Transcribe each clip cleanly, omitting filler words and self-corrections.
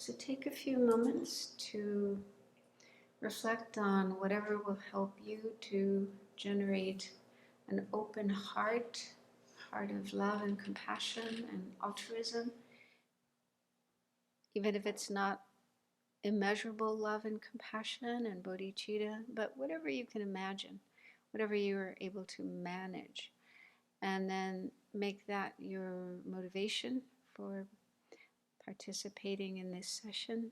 So take a few moments to reflect on whatever will help you to generate an open heart of love and compassion and altruism, even if it's not immeasurable love and compassion and bodhicitta, but whatever you can imagine, whatever you are able to manage. And then make that your motivation for participating in this session.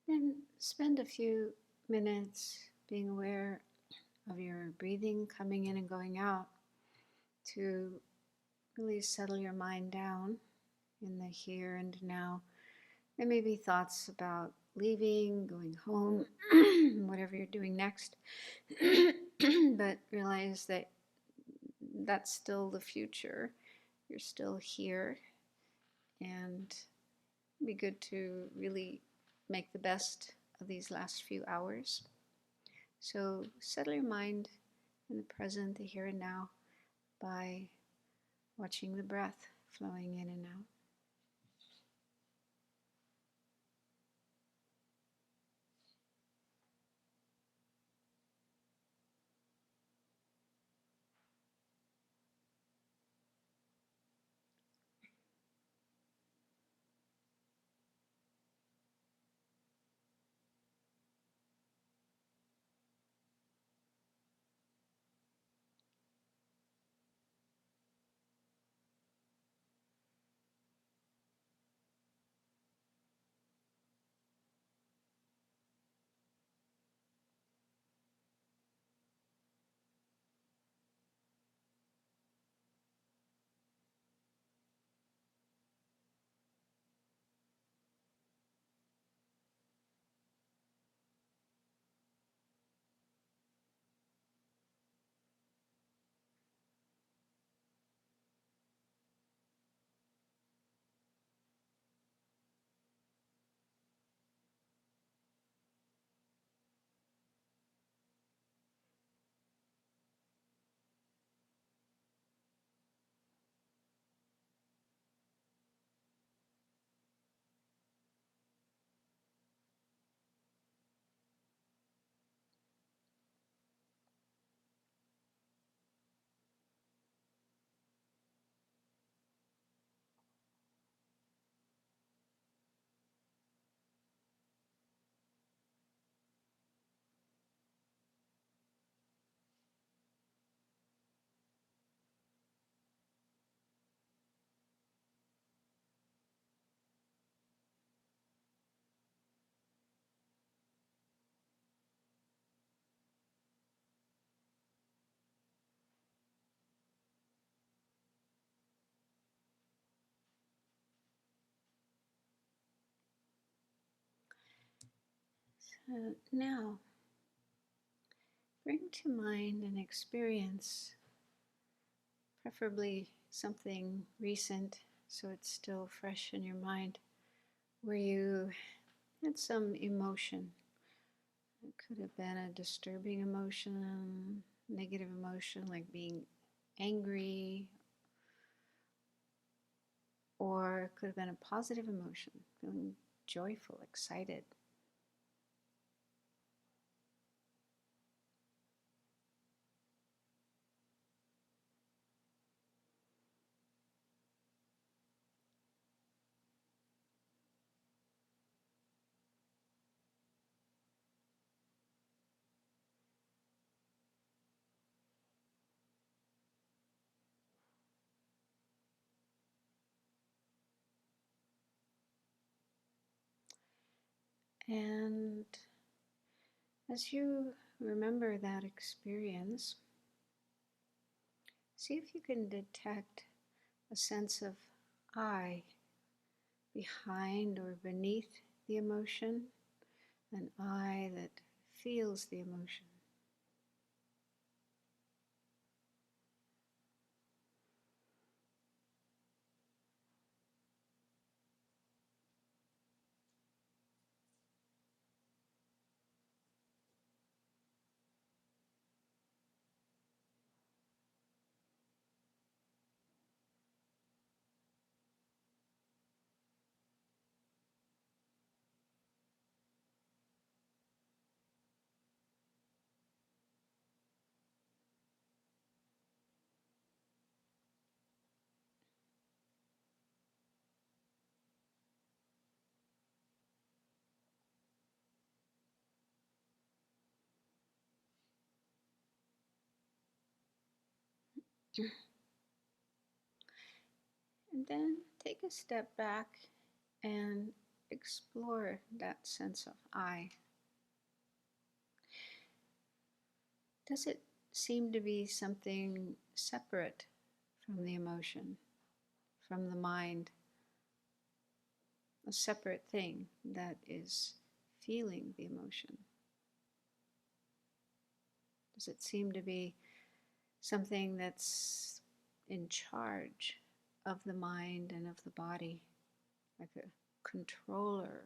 Then spend a few minutes being aware of your breathing coming in and going out to really settle your mind down in the here and now. There may be thoughts about leaving, going home, whatever you're doing next, but realize that that's still the future. You're still here, and it'd be good to really make the best of these last few hours. So settle your mind in the present, the here and now, by watching the breath flowing in and out. Now, bring to mind an experience, preferably something recent so it's still fresh in your mind, where you had some emotion. It could have been a disturbing emotion, negative emotion like being angry, or it could have been a positive emotion, feeling joyful, excited. And as you remember that experience, see if you can detect a sense of I behind or beneath the emotion, an I that feels the emotion. And then take a step back and explore that sense of I. Does it seem to be something separate from the emotion, from the mind, a separate thing that is feeling the emotion? Does it seem to be something that's in charge of the mind and of the body, like a controller,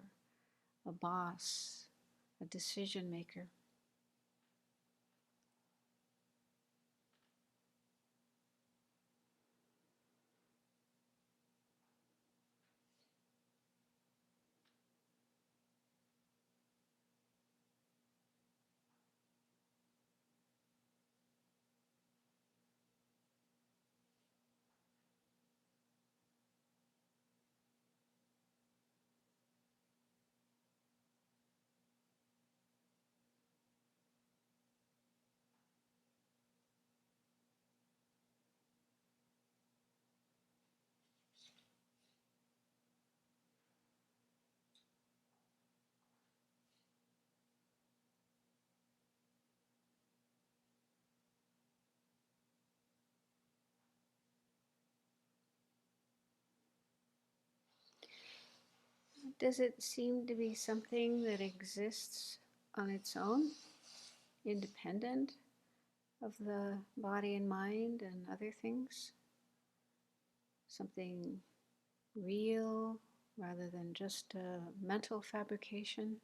a boss, a decision maker? Does it seem to be something that exists on its own, independent of the body and mind and other things? Something real rather than just a mental fabrication?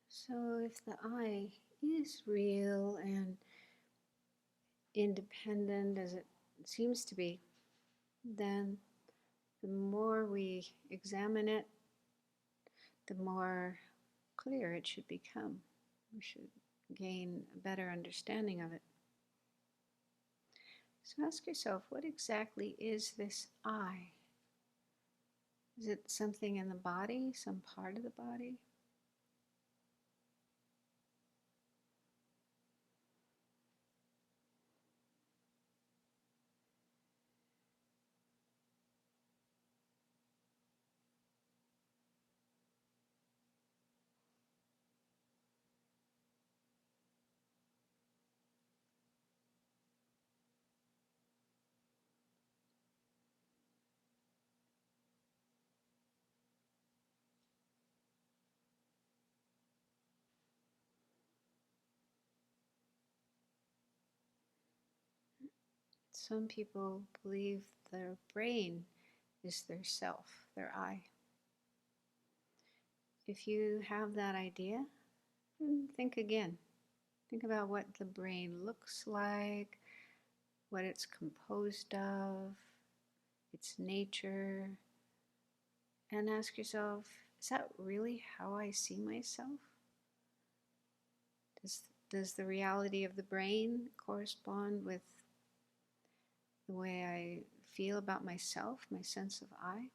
So if the I is real and independent as it seems to be, then the more we examine it, the more clear it should become. We should gain a better understanding of it. So ask yourself, what exactly is this I? Is it something in the body, some part of the body? Some people believe their brain is their self, their I. If you have that idea, then think again. Think about what the brain looks like, what it's composed of, its nature, and ask yourself, is that really how I see myself? Does the reality of the brain correspond with the way I feel about myself, my sense of I?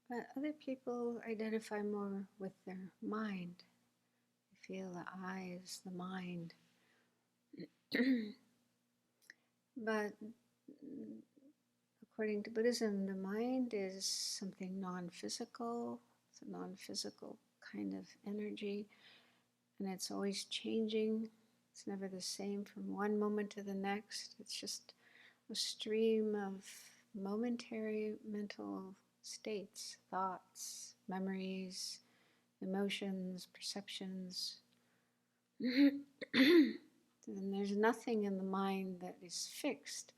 But other people identify more with their mind. They feel the I is the mind. But according to Buddhism, the mind is something non-physical. It's a non-physical kind of energy, and it's always changing. It's never the same from one moment to the next. It's just a stream of momentary mental states, thoughts, memories, emotions, perceptions. And there's nothing in the mind that is fixed,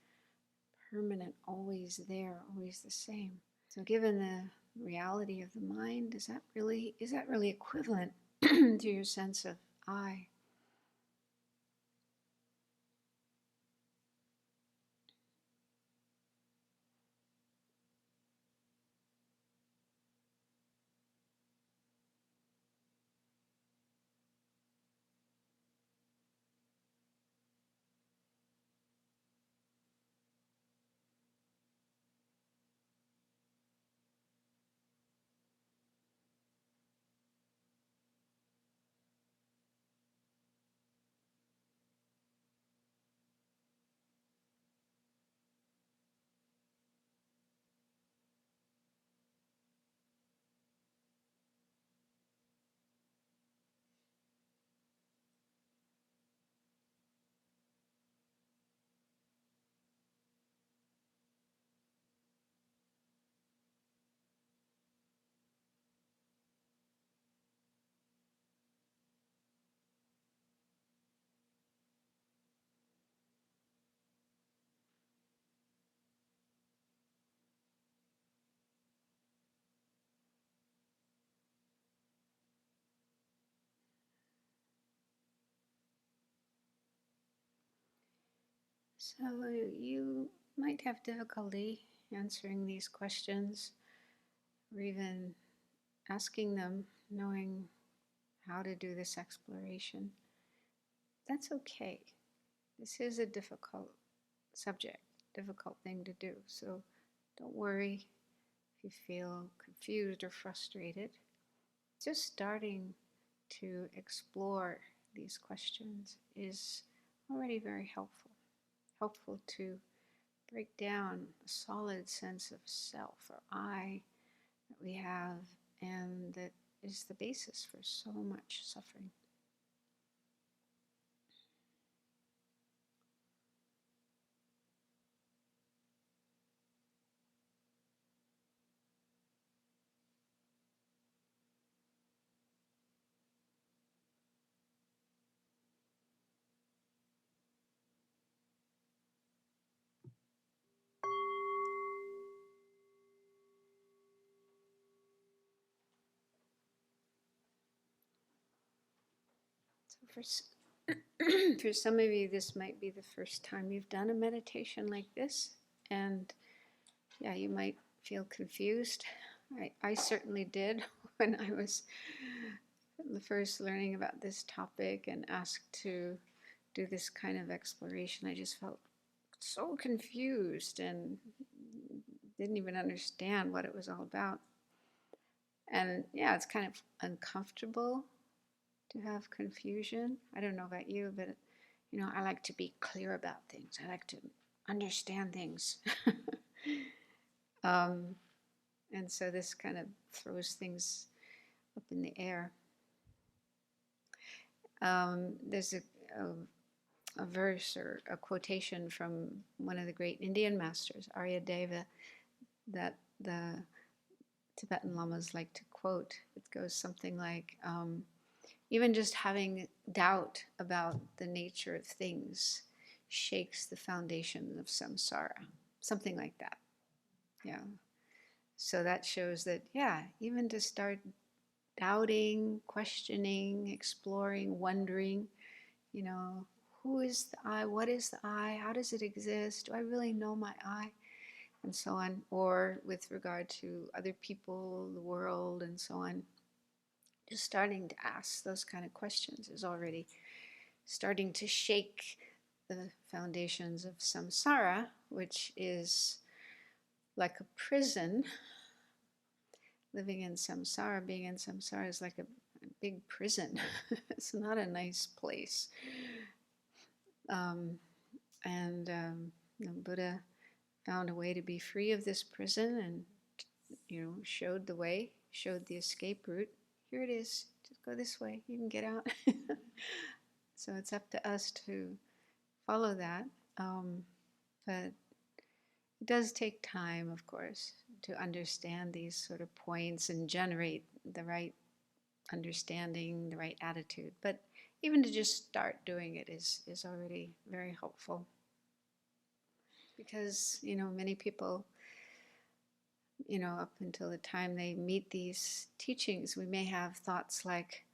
permanent, always there, always the same. So given the reality of the mind, is that really equivalent to your sense of I? So you might have difficulty answering these questions or even asking them, knowing how to do this exploration. That's okay. This is a difficult subject. difficult thing to do. So don't worry if you feel confused or frustrated. Just starting to explore these questions is already very helpful. Helpful to break down a solid sense of self or I that we have, and that is the basis for so much suffering. So for some of you, this might be the first time you've done a meditation like this, and yeah, you might feel confused. I certainly did when I was first learning about this topic and asked to do this kind of exploration. I just felt so confused and didn't even understand what it was all about. And yeah, it's kind of uncomfortable to have confusion. I don't know about you, but I like to be clear about things. I like to understand things. And so this kind of throws things up in the air. There's a verse or a quotation from one of the great Indian masters, Aryadeva, that the Tibetan lamas like to quote. It goes something like, even just having doubt about the nature of things shakes the foundation of samsara. Something like that. Yeah. So that shows that, yeah, even to start doubting, questioning, exploring, wondering, who is the I? What is the I? How does it exist? Do I really know my I? And so on. Or with regard to other people, the world, and so on. Just starting to ask those kind of questions is already starting to shake the foundations of samsara, which is like a prison. Living in samsara, being in samsara is like a big prison. It's not a nice place. Buddha found a way to be free of this prison and, showed the way, showed the escape route. Here it is. Just go this way. You can get out. So it's up to us to follow that. But it does take time, of course, to understand these sort of points and generate the right understanding, the right attitude. But even to just start doing it is already very helpful. Because, many people, up until the time they meet these teachings, we may have thoughts like,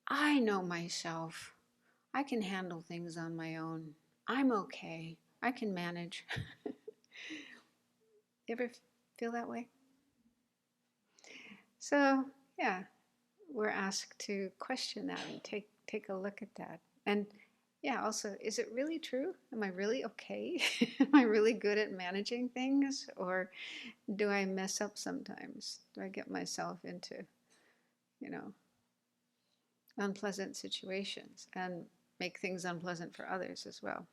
I know myself. I can handle things on my own. I'm okay. I can manage. You ever feel that way? So, yeah, we're asked to question that and take a look at that. And yeah, also, is it really true? Am I really okay? Am I really good at managing things? Or do I mess up sometimes? Do I get myself into, unpleasant situations and make things unpleasant for others as well?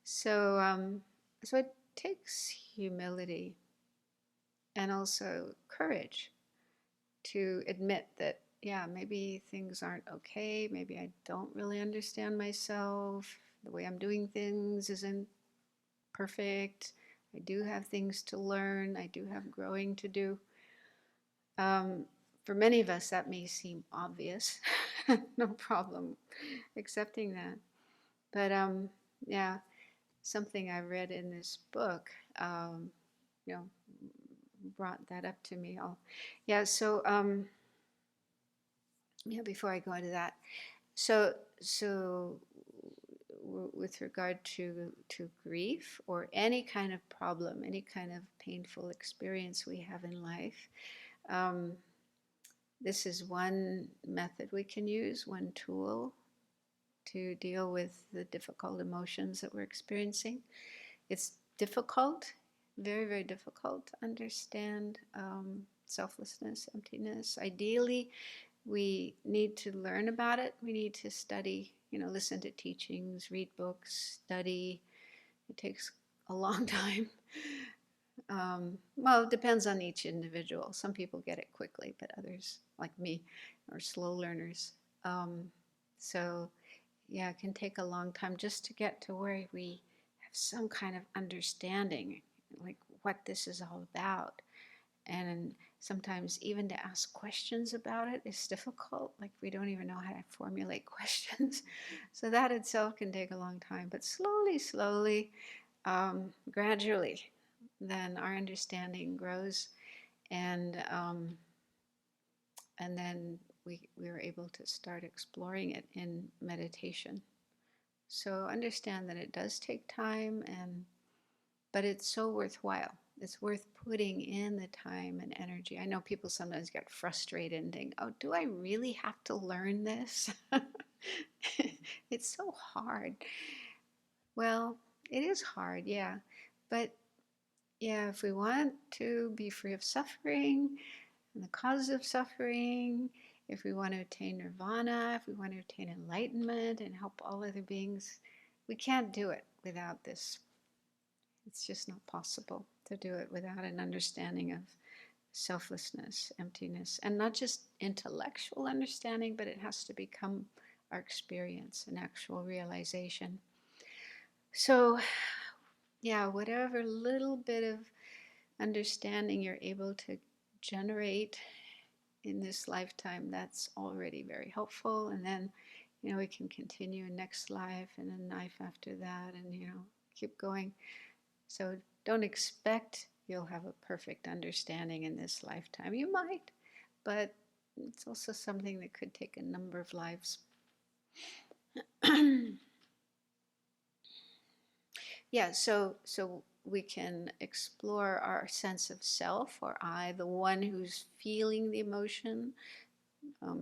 So, so it takes humility and also courage to admit that, yeah, maybe things aren't okay. Maybe I don't really understand myself. The way I'm doing things isn't perfect. I do have things to learn. I do have growing to do. For many of us, that may seem obvious. No problem accepting that. But yeah, something I read in this book, brought that up to me. Before I go into that, so with regard to grief or any kind of problem, any kind of painful experience we have in life, this is one method we can use, one tool to deal with the difficult emotions that we're experiencing. it's difficult, very, very difficult to understand selflessness, emptiness. Ideally, we need to learn about it. We need to study, listen to teachings, read books, study. It takes a long time. Well, it depends on each individual. Some people get it quickly, but others, like me, are slow learners. So, yeah, it can take a long time just to get to where we have some kind of understanding, like what this is all about. And sometimes even to ask questions about it is difficult. Like we don't even know how to formulate questions. So that itself can take a long time. But slowly, gradually, then our understanding grows, and then we were able to start exploring it in meditation. So understand that it does take time, but it's so worthwhile. It's worth putting in the time and energy. I know people sometimes get frustrated and think, oh, do I really have to learn this? It's so hard. Well, it is hard, yeah. But yeah, if we want to be free of suffering and the causes of suffering, if we want to attain nirvana, if we want to attain enlightenment and help all other beings, we can't do it without this. It's just not possible to do it without an understanding of selflessness, emptiness, and not just intellectual understanding, but it has to become our experience, an actual realization. So, yeah, whatever little bit of understanding you're able to generate in this lifetime, that's already very helpful. And then, we can continue in next life and then life after that, and, keep going. So don't expect you'll have a perfect understanding in this lifetime. You might, but it's also something that could take a number of lives. Yeah, so we can explore our sense of self, or I, the one who's feeling the emotion,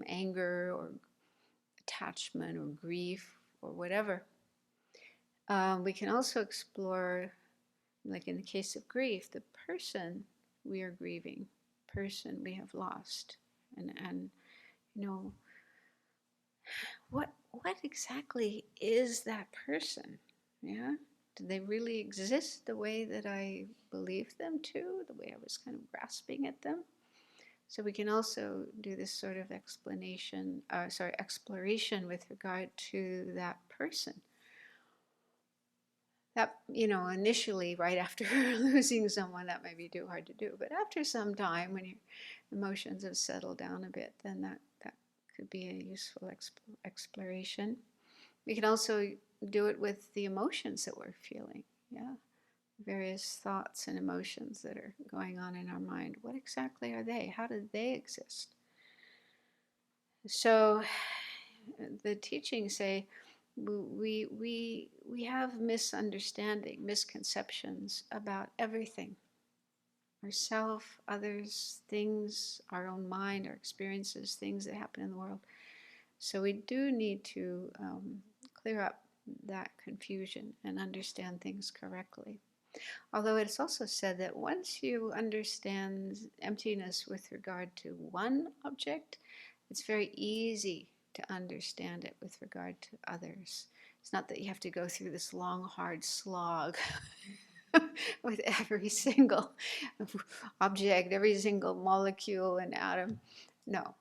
anger or attachment or grief or whatever. We can also explore, like in the case of grief, the person we are grieving, person we have lost, and what exactly is that person? Yeah, do they really exist the way that I believed them to, the way I was kind of grasping at them? So we can also do this sort of exploration with regard to that person. That, initially, right after losing someone, that may be too hard to do. But after some time, when your emotions have settled down a bit, then that could be a useful exploration. We can also do it with the emotions that we're feeling. Yeah, various thoughts and emotions that are going on in our mind. What exactly are they? How do they exist? So the teachings say we have misunderstanding, misconceptions about everything. Ourself, others, things, our own mind, our experiences, things that happen in the world. So we do need to clear up that confusion and understand things correctly. Although it's also said that once you understand emptiness with regard to one object, it's very easy to understand it with regard to others. It's not that you have to go through this long, hard slog with every single object, every single molecule and atom. No.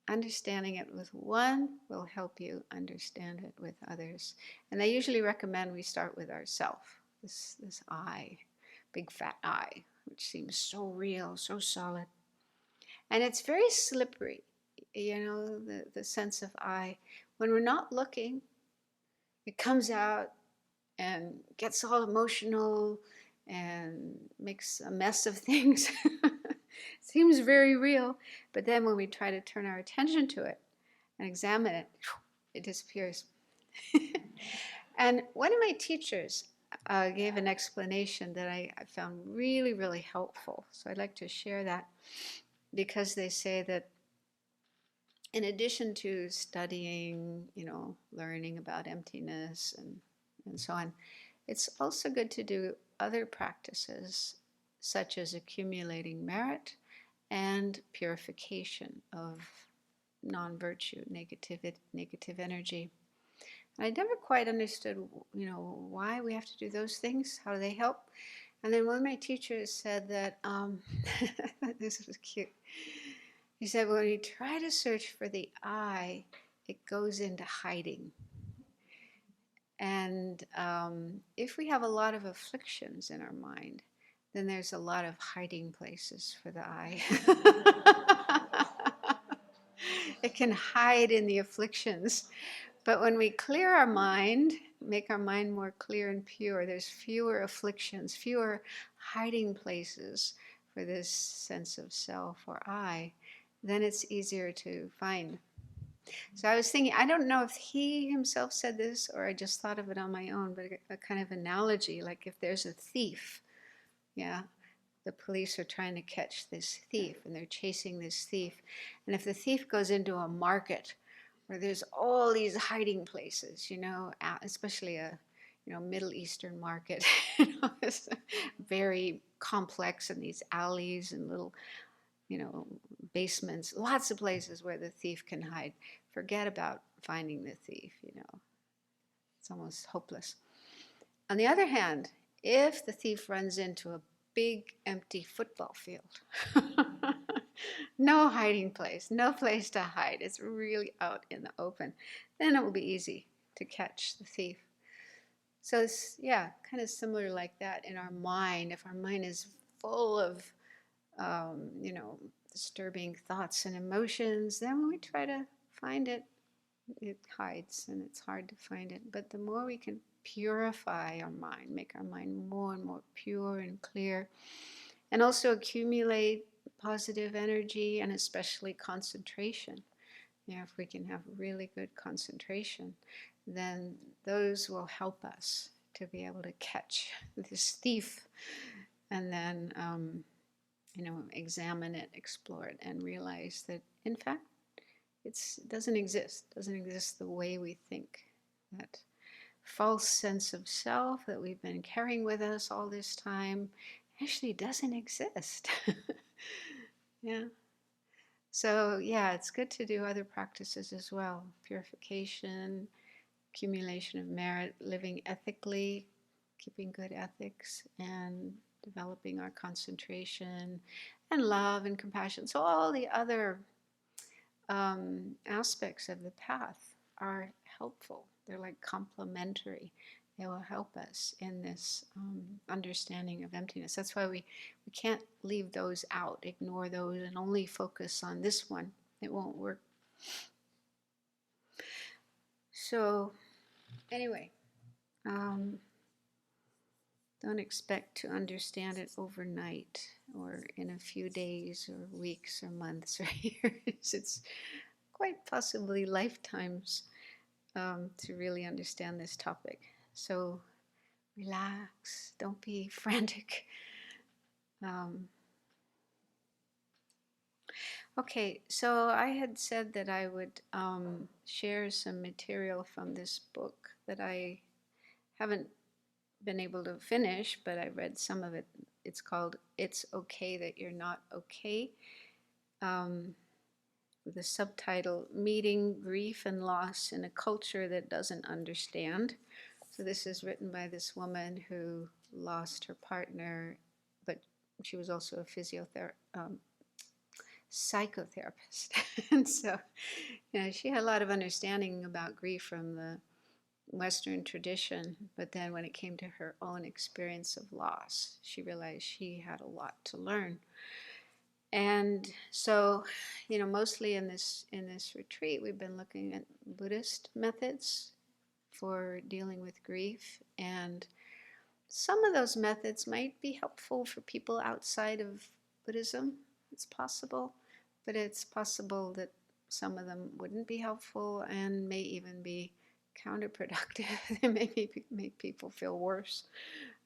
Understanding it with one will help you understand it with others. And they usually recommend we start with ourself, this I, big fat I, which seems so real, so solid. And it's very slippery, the sense of I. When we're not looking, it comes out and gets all emotional and makes a mess of things. Seems very real. But then when we try to turn our attention to it and examine it, it disappears. And one of my teachers gave an explanation that I found really, really helpful. So I'd like to share that, because they say that in addition to studying, learning about emptiness and so on, it's also good to do other practices, such as accumulating merit and purification of non-virtue, negative energy. And I never quite understood, why we have to do those things. How do they help? And then one of my teachers said that, this was cute. He said, when you try to search for the I, it goes into hiding. And if we have a lot of afflictions in our mind, then there's a lot of hiding places for the I. It can hide in the afflictions. But when we clear our mind, make our mind more clear and pure, there's fewer afflictions, fewer hiding places for this sense of self or I, then it's easier to find. So I was thinking, I don't know if he himself said this or I just thought of it on my own, but a kind of analogy, like if there's a thief, yeah, the police are trying to catch this thief and they're chasing this thief. And if the thief goes into a market where there's all these hiding places, especially a Middle Eastern market, it's very complex, and these alleys and little basements, lots of places where the thief can hide. Forget about finding the thief, it's almost hopeless. On the other hand, if the thief runs into a big empty football field, no hiding place, no place to hide, it's really out in the open, then it will be easy to catch the thief. So it's, kind of similar like that in our mind. If our mind is full of disturbing thoughts and emotions, then when we try to find it, it hides and it's hard to find it. But the more we can purify our mind, make our mind more and more pure and clear, and also accumulate positive energy and especially concentration. If we can have really good concentration, then those will help us to be able to catch this thief and then examine it, explore it, and realize that, in fact, it doesn't exist the way we think. That false sense of self that we've been carrying with us all this time actually doesn't exist. Yeah. So, it's good to do other practices as well. Purification, accumulation of merit, living ethically, keeping good ethics, and developing our concentration and love and compassion. So all the other aspects of the path are helpful. They're like complementary. They will help us in this understanding of emptiness. That's why we can't leave those out, ignore those, and only focus on this one. It won't work. So anyway, don't expect to understand it overnight or in a few days or weeks or months or years. It's quite possibly lifetimes to really understand this topic. So relax, don't be frantic. Okay, so I had said that I would share some material from this book that I haven't been able to finish, but I read some of it. It's called It's Okay That You're Not Okay, with the subtitle Meeting Grief and Loss in a Culture That Doesn't Understand. So this is written by this woman who lost her partner, but she was also a psychotherapist. And so she had a lot of understanding about grief from the Western tradition, but then when it came to her own experience of loss, she realized she had a lot to learn. And so, mostly in this retreat, we've been looking at Buddhist methods for dealing with grief, and some of those methods might be helpful for people outside of Buddhism. It's possible, but it's possible that some of them wouldn't be helpful and may even be counterproductive. They may make people feel worse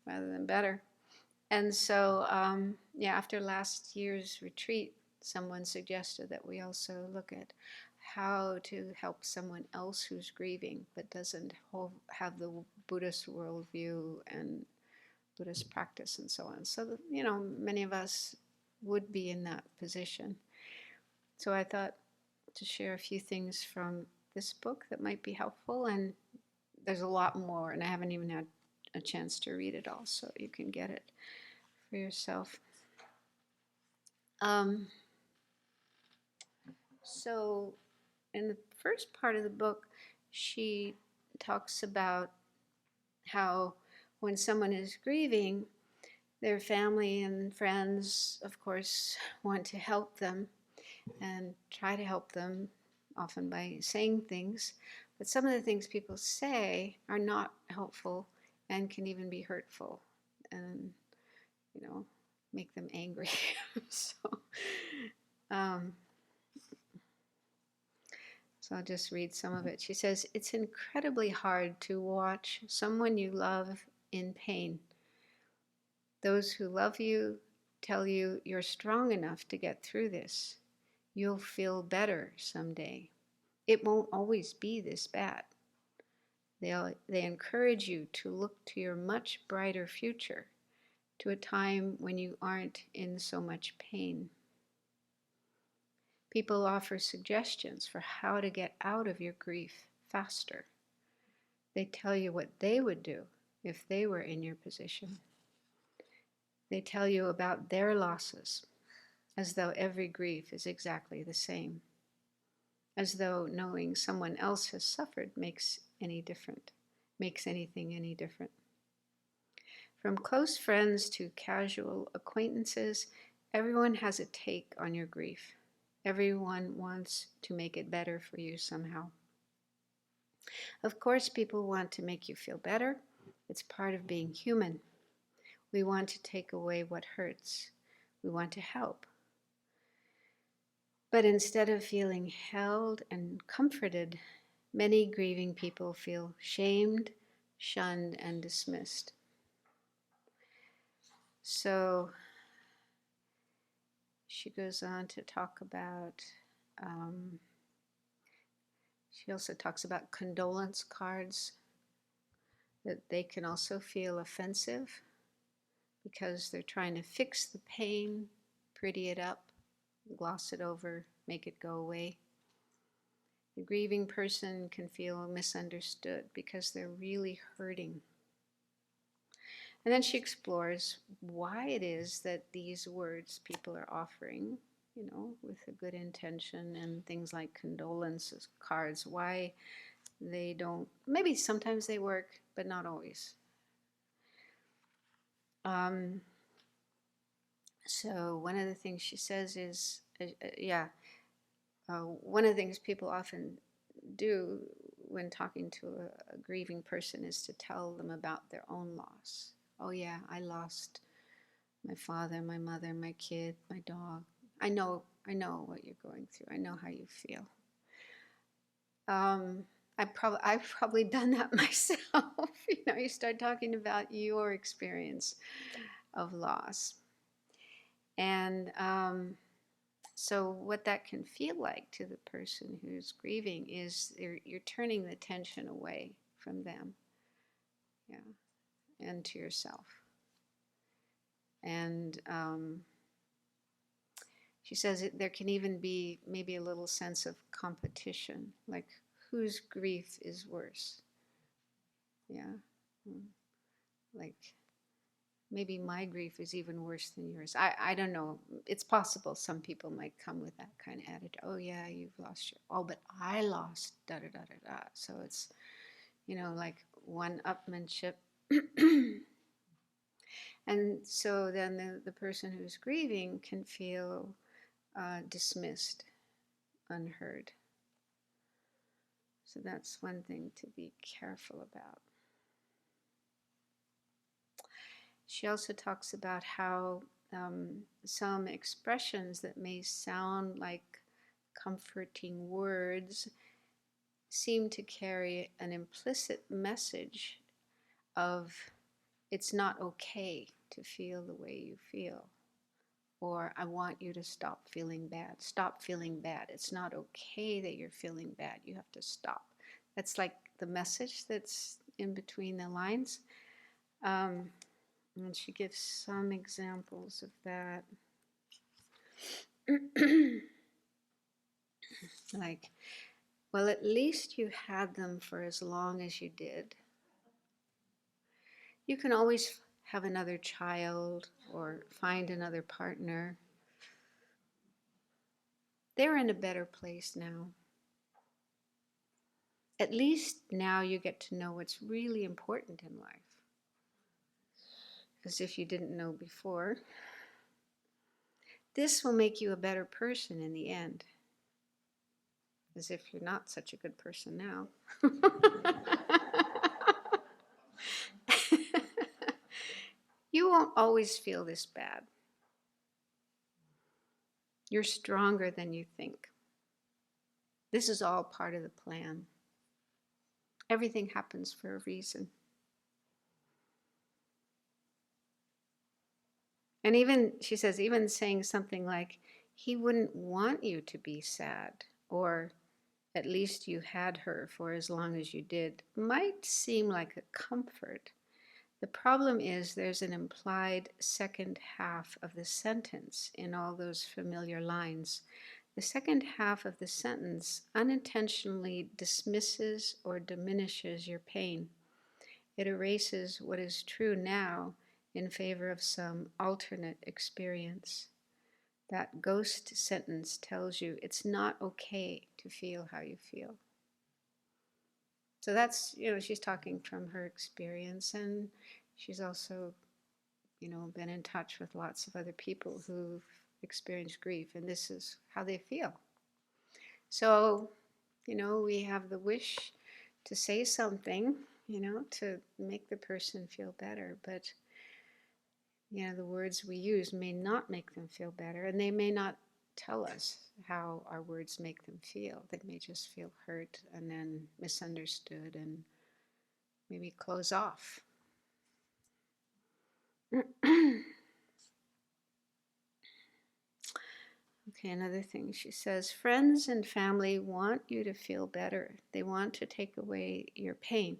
rather than better. And so, after last year's retreat, someone suggested that we also look at how to help someone else who's grieving but doesn't have the Buddhist worldview and Buddhist practice and so on. So, many of us would be in that position. So I thought to share a few things from this book that might be helpful. And there's a lot more, and I haven't even had a chance to read it all, so you can get it for yourself. So in the first part of the book, she talks about how when someone is grieving, their family and friends, of course, want to help them and try to help them, often by saying things. But some of the things people say are not helpful and can even be hurtful and, make them angry. So I'll just read some of it. She says, "It's incredibly hard to watch someone you love in pain. Those who love you tell you you're strong enough to get through this. You'll feel better someday. It won't always be this bad. They encourage you to look to your much brighter future, to a time when you aren't in so much pain. People offer suggestions for how to get out of your grief faster. They tell you what they would do if they were in your position. They tell you about their losses, as though every grief is exactly the same, as though knowing someone else has suffered makes anything any different. From close friends to casual acquaintances, everyone has a take on your grief. Everyone wants to make it better for you somehow. Of course, people want to make you feel better. It's part of being human. We want to take away what hurts. We want to help. But instead of feeling held and comforted, many grieving people feel shamed, shunned, and dismissed. So she goes on to talk about, she also talks about condolence cards, that they can also feel offensive because they're trying to fix the pain, pretty it up, gloss it over, make it go away. The grieving person can feel misunderstood because they're really hurting. And then she explores why it is that these words people are offering, with a good intention, and things like condolences cards, why they don't, maybe sometimes they work, but not always. So one of the things she says is, one of the things people often do when talking to a grieving person is to tell them about their own loss. Oh yeah, I lost my father, my mother, my kid, my dog. I know what you're going through. I know how you feel. I've probably done that myself. You start talking about your experience of loss. And so what that can feel like to the person who's grieving is you're turning the tension away from them, and to yourself. And she says there can even be maybe a little sense of competition, like whose grief is worse. Like maybe my grief is even worse than yours. I don't know. It's possible some people might come with that kind of attitude. Oh yeah, you've lost but I lost da da da da da. So it's, like one-upmanship. And so then the person who's grieving can feel dismissed, unheard. So that's one thing to be careful about. She also talks about how some expressions that may sound like comforting words seem to carry an implicit message of it's not okay to feel the way you feel, or I want you to stop feeling bad. Stop feeling bad. It's not okay that you're feeling bad. You have to stop. That's like the message that's in between the lines. And she gives some examples of that. Like, well, at least you had them for as long as you did. You can always have another child or find another partner. They're in a better place now. At least now you get to know what's really important in life, as if you didn't know before. This will make you a better person in the end, as if you're not such a good person now. You won't always feel this bad. You're stronger than you think. This is all part of the plan. Everything happens for a reason. And even, she says, even saying something like, he wouldn't want you to be sad, or at least you had her for as long as you did, might seem like a comfort. The problem is there's an implied second half of the sentence in all those familiar lines. The second half of the sentence unintentionally dismisses or diminishes your pain. It erases what is true now in favor of some alternate experience. That ghost sentence tells you it's not okay to feel how you feel. So that's, she's talking from her experience, and she's also, been in touch with lots of other people who've experienced grief, and this is how they feel. So, we have the wish to say something, to make the person feel better, but the words we use may not make them feel better, and they may not tell us how our words make them feel. They may just feel hurt and then misunderstood and maybe close off. Okay, another thing she says, friends and family want you to feel better. They want to take away your pain.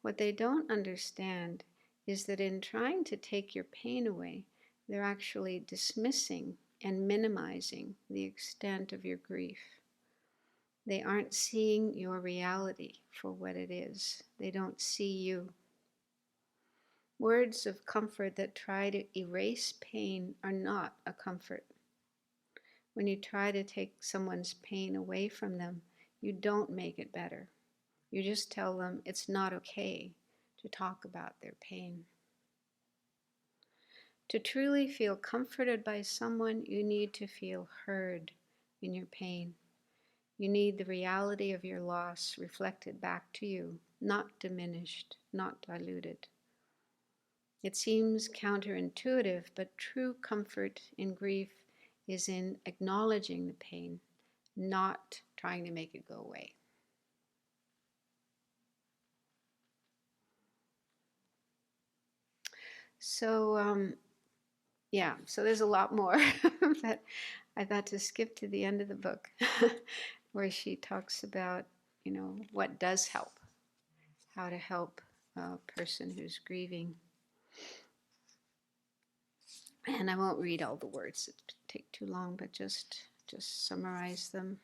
What they don't understand is that in trying to take your pain away, they're actually dismissing and minimizing the extent of your grief. They aren't seeing your reality for what it is. They don't see you. Words of comfort that try to erase pain are not a comfort. When you try to take someone's pain away from them, you don't make it better. You just tell them it's not okay to talk about their pain. To truly feel comforted by someone, you need to feel heard in your pain. You need the reality of your loss reflected back to you, not diminished, not diluted. It seems counterintuitive, but true comfort in grief is in acknowledging the pain, not trying to make it go away. So, so there's a lot more, but I thought to skip to the end of the book where she talks about, what does help, how to help a person who's grieving. And I won't read all the words, it would take too long, but just summarize them.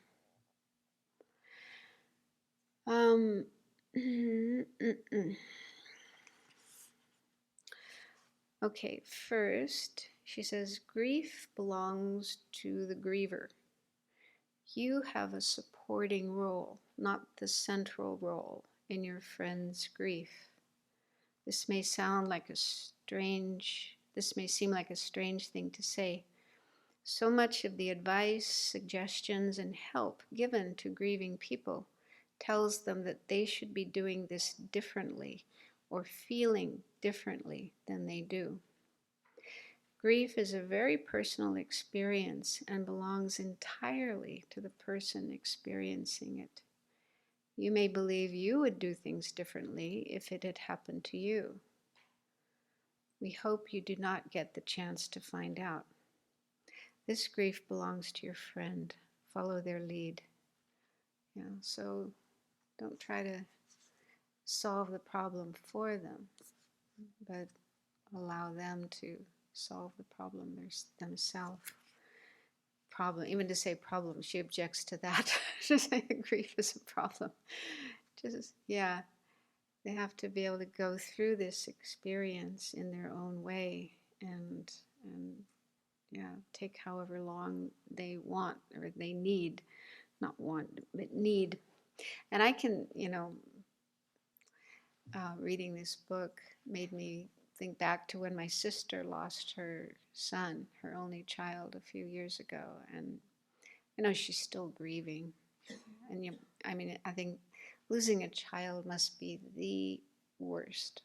Okay, first, she says, grief belongs to the griever. You have a supporting role, not the central role in your friend's grief. This may seem like a strange thing to say. So much of the advice, suggestions, and help given to grieving people tells them that they should be doing this differently or feeling differently than they do. Grief is a very personal experience and belongs entirely to the person experiencing it. You may believe you would do things differently if it had happened to you. We hope you do not get the chance to find out. This grief belongs to your friend. Follow their lead. So don't try to solve the problem for them, but allow them to solve the problem themselves. Problem, even to say problem, she objects to that. To say grief is a problem. They have to be able to go through this experience in their own way, and take however long they want or they need, not want, but need. And I can, reading this book made me think back to when my sister lost her son, her only child, a few years ago. And she's still grieving. And I think losing a child must be the worst.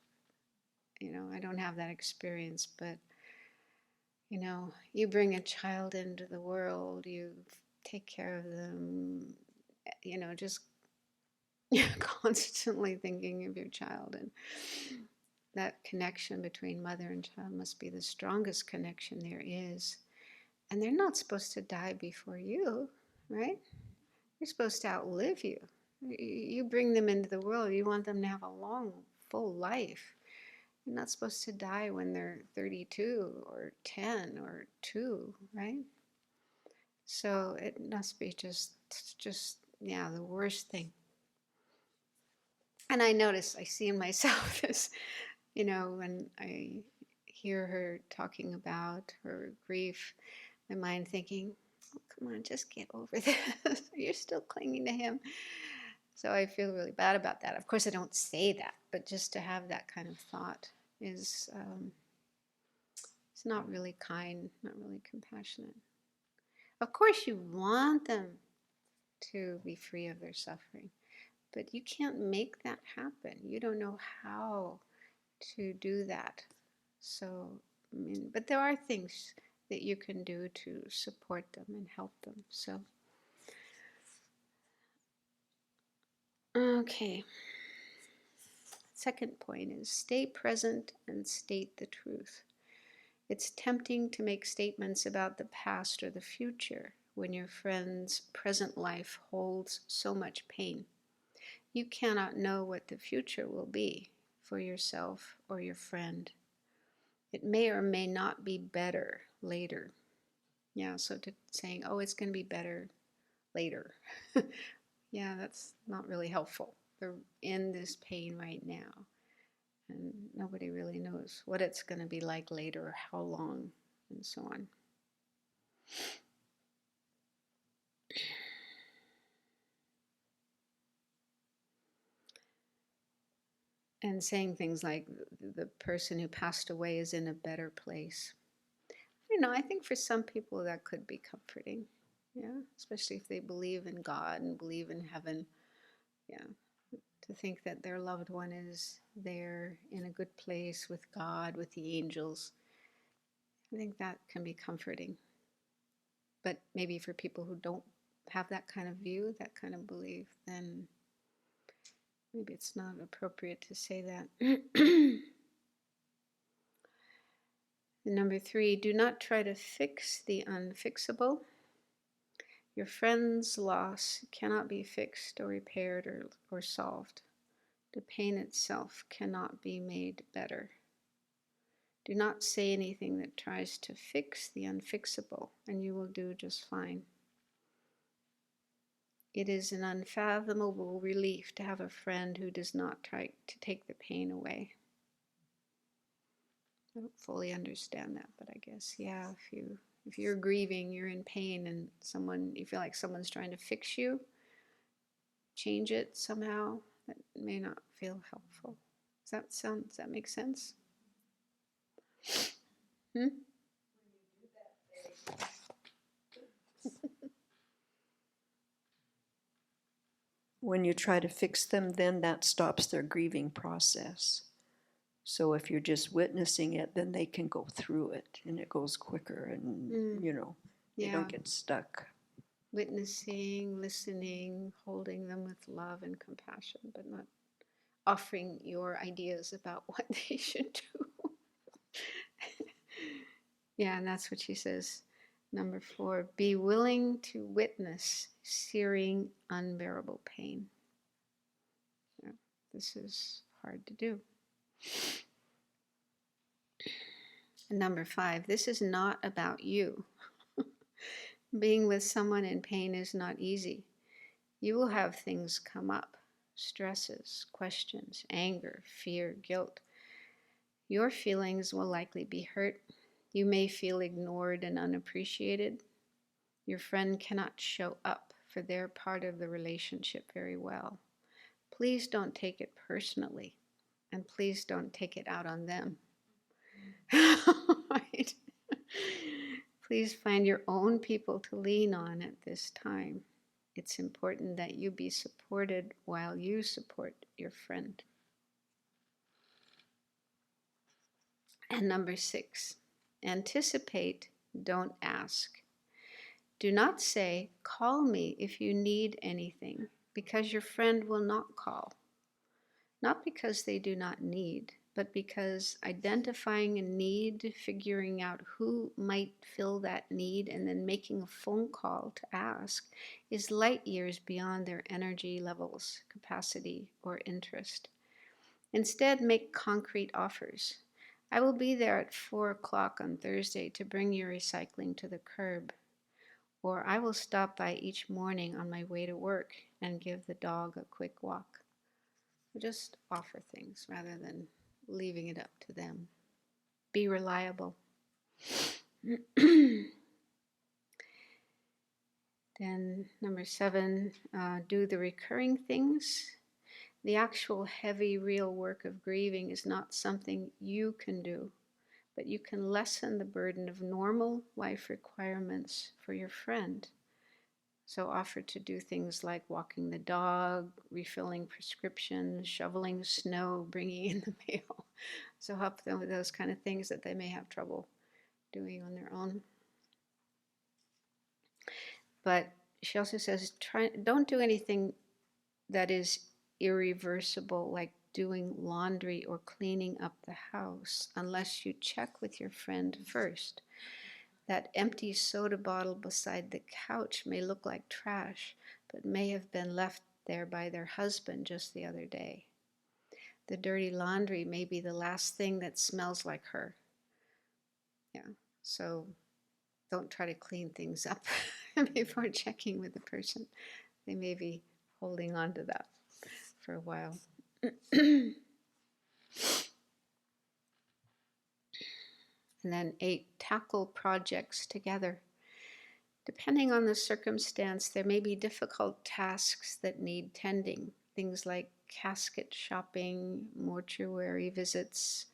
I don't have that experience, but you bring a child into the world, you take care of them, just constantly thinking of your child. And that connection between mother and child must be the strongest connection there is. And they're not supposed to die before you, right? They're supposed to outlive you. You bring them into the world, you want them to have a long, full life. You're not supposed to die when they're 32 or 10 or 2, right? So it must be just the worst thing. And I see in myself this, when I hear her talking about her grief, my mind thinking, oh, come on, just get over this. You're still clinging to him. So I feel really bad about that. Of course, I don't say that, but just to have that kind of thought is it's not really kind, not really compassionate. Of course, you want them to be free of their suffering, but you can't make that happen. You don't know how to do that. So, but there are things that you can do to support them and help them. So, okay. Second point is stay present and state the truth. It's tempting to make statements about the past or the future when your friend's present life holds so much pain. You cannot know what the future will be for yourself or your friend. It may or may not be better later. So saying, oh, it's going to be better later. That's not really helpful. They're in this pain right now. And nobody really knows what it's going to be like later or how long and so on. And saying things like the person who passed away is in a better place. I think for some people that could be comforting. Especially if they believe in God and believe in heaven. To think that their loved one is there in a good place with God, with the angels. I think that can be comforting. But maybe for people who don't have that kind of view, that kind of belief, then maybe it's not appropriate to say that. Number 3, do not try to fix the unfixable. Your friend's loss cannot be fixed or repaired or solved. The pain itself cannot be made better. Do not say anything that tries to fix the unfixable, and you will do just fine. It is an unfathomable relief to have a friend who does not try to take the pain away. I don't fully understand that, but I guess, if you're grieving, you're in pain, and you feel like someone's trying to fix you, change it somehow, that may not feel helpful. Does that make sense? When you try to fix them, then that stops their grieving process. So if you're just witnessing it, then they can go through it and it goes quicker and, they don't get stuck. Witnessing, listening, holding them with love and compassion, but not offering your ideas about what they should do. And that's what she says. Number 4, be willing to witness searing, unbearable pain. Yeah, this is hard to do. And number 5, this is not about you. Being with someone in pain is not easy. You will have things come up, stresses, questions, anger, fear, guilt. Your feelings will likely be hurt. You may feel ignored and unappreciated. Your friend cannot show up for their part of the relationship very well. Please don't take it personally, and please don't take it out on them. Right? Please find your own people to lean on at this time. It's important that you be supported while you support your friend. And number 6, anticipate, don't ask. Do not say, call me if you need anything, because your friend will not call. Not because they do not need, but because identifying a need, figuring out who might fill that need, and then making a phone call to ask is light years beyond their energy levels, capacity, or interest. Instead, make concrete offers. I will be there at 4 o'clock on Thursday to bring your recycling to the curb. Or I will stop by each morning on my way to work and give the dog a quick walk. Just offer things rather than leaving it up to them. Be reliable. Then number 7, do the recurring things. The actual heavy, real work of grieving is not something you can do, but you can lessen the burden of normal life requirements for your friend. So offer to do things like walking the dog, refilling prescriptions, shoveling snow, bringing in the mail. So help them with those kind of things that they may have trouble doing on their own. But she also says, don't do anything that is irreversible, like doing laundry or cleaning up the house, unless you check with your friend first. That empty soda bottle beside the couch may look like trash, but may have been left there by their husband just the other day. The dirty laundry may be the last thing that smells like her. Yeah, so don't try to clean things up before checking with the person. They may be holding on to that for a while. And then 8, tackle projects together. Depending on the circumstance, there may be difficult tasks that need tending. Things like casket shopping, mortuary visits,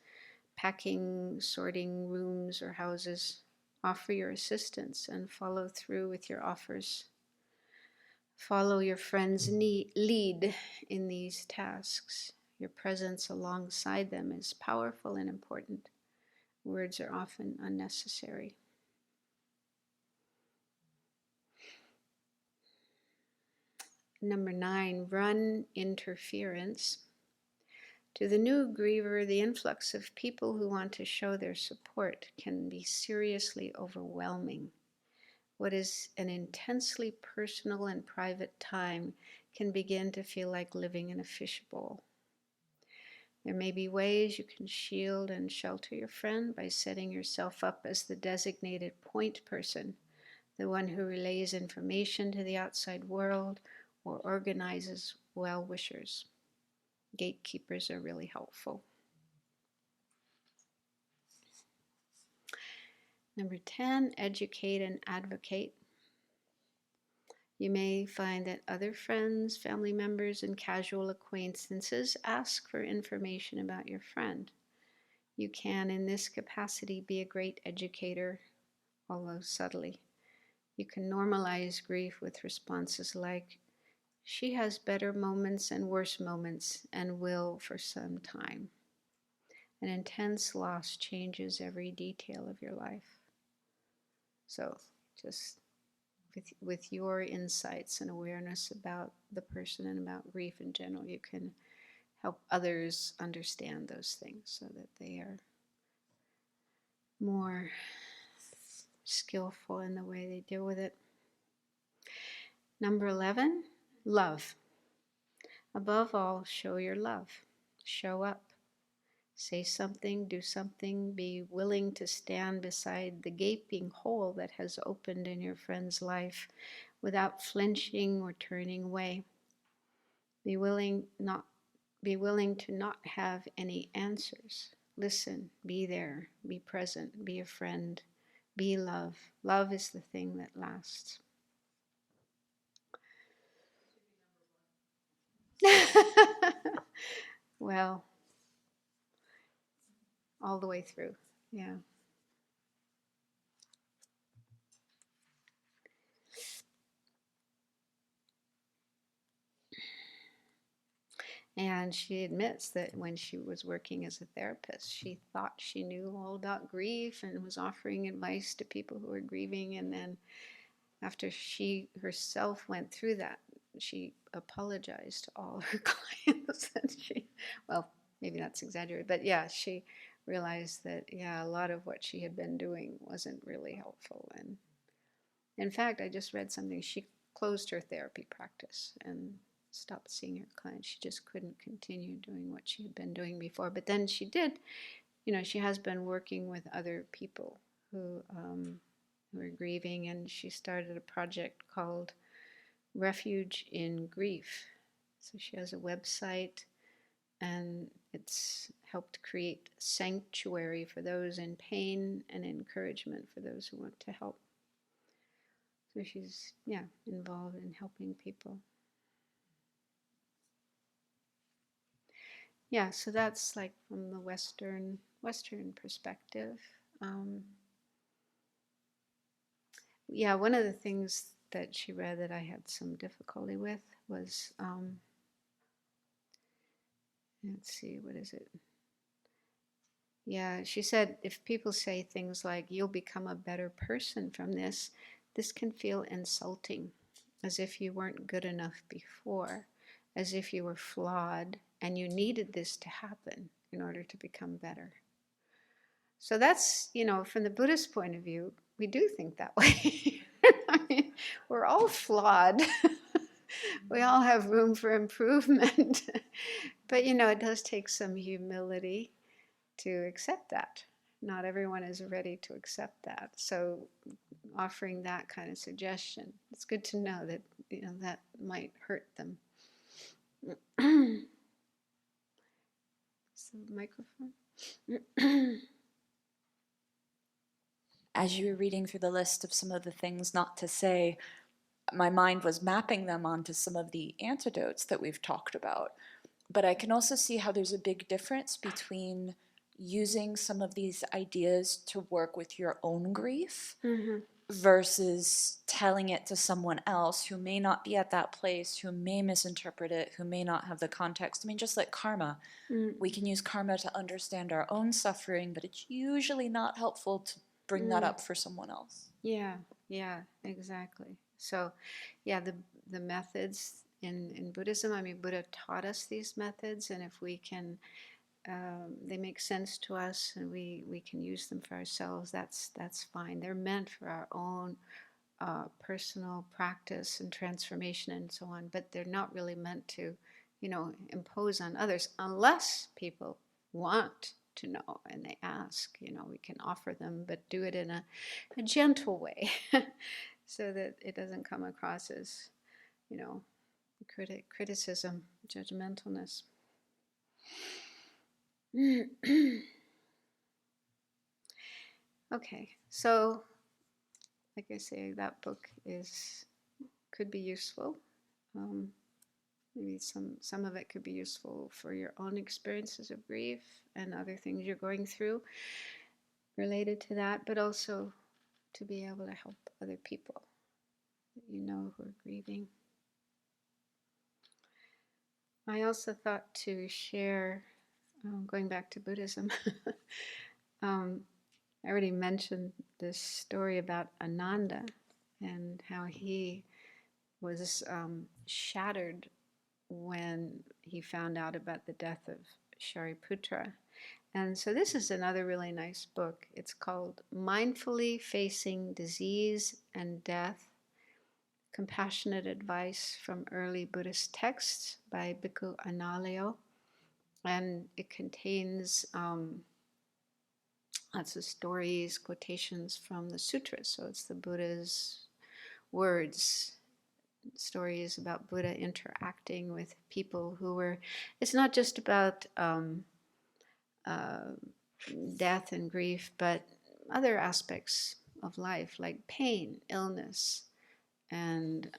packing, sorting rooms or houses. Offer your assistance and follow through with your offers. Follow your friend's lead in these tasks. Your presence alongside them is powerful and important. Words are often unnecessary. Number 9, run interference. To the new griever, the influx of people who want to show their support can be seriously overwhelming. What is an intensely personal and private time can begin to feel like living in a fishbowl. There may be ways you can shield and shelter your friend by setting yourself up as the designated point person, the one who relays information to the outside world or organizes well-wishers. Gatekeepers are really helpful. Number 10, educate and advocate. You may find that other friends, family members, and casual acquaintances ask for information about your friend. You can, in this capacity, be a great educator, although subtly. You can normalize grief with responses like, she has better moments and worse moments and will for some time. An intense loss changes every detail of your life. So just with your insights and awareness about the person and about grief in general, you can help others understand those things so that they are more skillful in the way they deal with it. Number 11, love. Above all, show your love. Show up. Say something, do something, be willing to stand beside the gaping hole that has opened in your friend's life without flinching or turning away. Be willing to not have any answers. Listen, be there, be present, be a friend, be love. Love is the thing that lasts. Well, all the way through, yeah. And she admits that when she was working as a therapist, she thought she knew all about grief and was offering advice to people who were grieving. And then after she herself went through that, she apologized to all her clients. And well, maybe that's exaggerated, but yeah, she realized that, yeah, a lot of what she had been doing wasn't really helpful. And in fact, I just read something. She closed her therapy practice and stopped seeing her clients. She just couldn't continue doing what she had been doing before. But then she did, she has been working with other people who are grieving, and she started a project called Refuge in Grief. So she has a website, and it's helped create sanctuary for those in pain and encouragement for those who want to help. So she's, involved in helping people. Yeah, so that's like from the Western perspective. One of the things that she read that I had some difficulty with was, let's see, what is it? Yeah, she said if people say things like, you'll become a better person from this can feel insulting, as if you weren't good enough before, as if you were flawed and you needed this to happen in order to become better. So that's, from the Buddhist point of view, we do think that way. I mean, we're all flawed. We all have room for improvement. But, it does take some humility to accept that. Not everyone is ready to accept that. So offering that kind of suggestion, it's good to know that, that might hurt them. So microphone. As you were reading through the list of some of the things not to say, my mind was mapping them onto some of the antidotes that we've talked about. But I can also see how there's a big difference between using some of these ideas to work with your own grief versus telling it to someone else who may not be at that place, who may misinterpret it, who may not have the context. I mean, just like karma. We can use karma to understand our own suffering, but it's usually not helpful to bring that up for someone else. Yeah, exactly. So, the methods in Buddhism, I mean, Buddha taught us these methods, and if we can, they make sense to us, and we can use them for ourselves, that's fine. They're meant for our own personal practice and transformation and so on, but they're not really meant to, impose on others unless people want to know and they ask. We can offer them, but do it in a gentle way so that it doesn't come across as, criticism, judgmentalness. Okay, so like I say, that book could be useful. Maybe some of it could be useful for your own experiences of grief and other things you're going through related to that, but also to be able to help other people that who are grieving. I also thought to share, going back to Buddhism, I already mentioned this story about Ananda and how he was shattered when he found out about the death of Shariputra. And so this is another really nice book. It's called Mindfully Facing Disease and Death, Compassionate Advice from Early Buddhist Texts by Bhikkhu Analayo. And it contains lots of stories, quotations from the sutras. So it's the Buddha's words, stories about Buddha interacting with people who were, it's not just about death and grief, but other aspects of life like pain, illness, and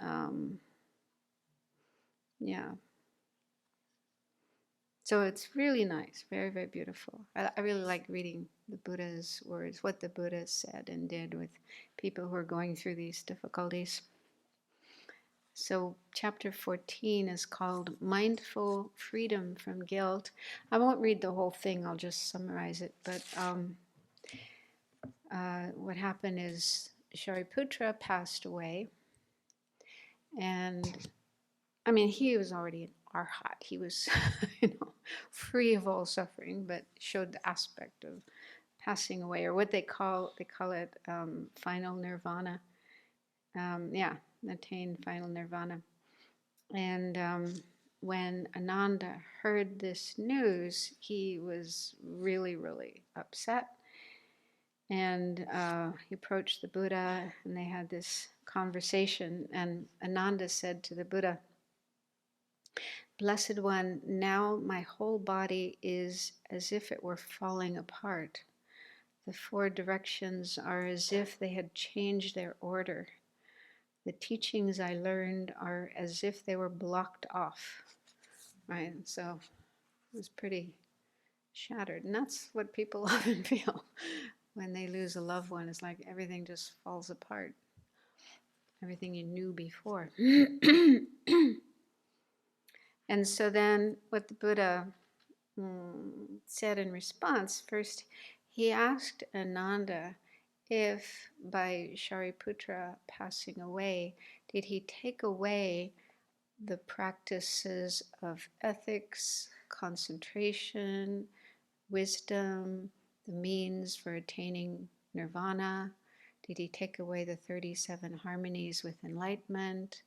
yeah. So it's really nice, very, very beautiful. I really like reading the Buddha's words, what the Buddha said and did with people who are going through these difficulties. So chapter 14 is called Mindful Freedom from Guilt. I won't read the whole thing, I'll just summarize it. But what happened is Shariputra passed away. And I mean, he was already an arhat. He was, free of all suffering, but showed the aspect of passing away, or what they call it final nirvana. Attain final nirvana. And when Ananda heard this news, he was really, really upset. And he approached the Buddha, and they had this conversation. And Ananda said to the Buddha, "Blessed One, now my whole body is as if it were falling apart. The four directions are as if they had changed their order. The teachings I learned are as if they were blocked off." Right? So it was pretty shattered. And that's what people often feel when they lose a loved one. It's like everything just falls apart. Everything you knew before. And so then what the Buddha said in response, first he asked Ananda if by Shariputra passing away, did he take away the practices of ethics, concentration, wisdom, the means for attaining nirvana? Did he take away the 37 harmonies with enlightenment?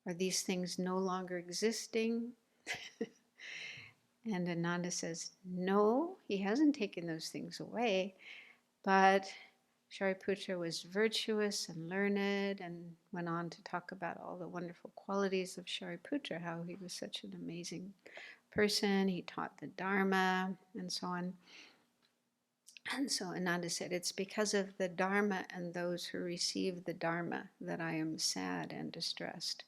Are these things no longer existing? And Ananda says, no, he hasn't taken those things away, but Shariputra was virtuous and learned, and went on to talk about all the wonderful qualities of Shariputra, how he was such an amazing person, he taught the Dharma, and so on. And so Ananda said, it's because of the Dharma and those who receive the Dharma that I am sad and distressed.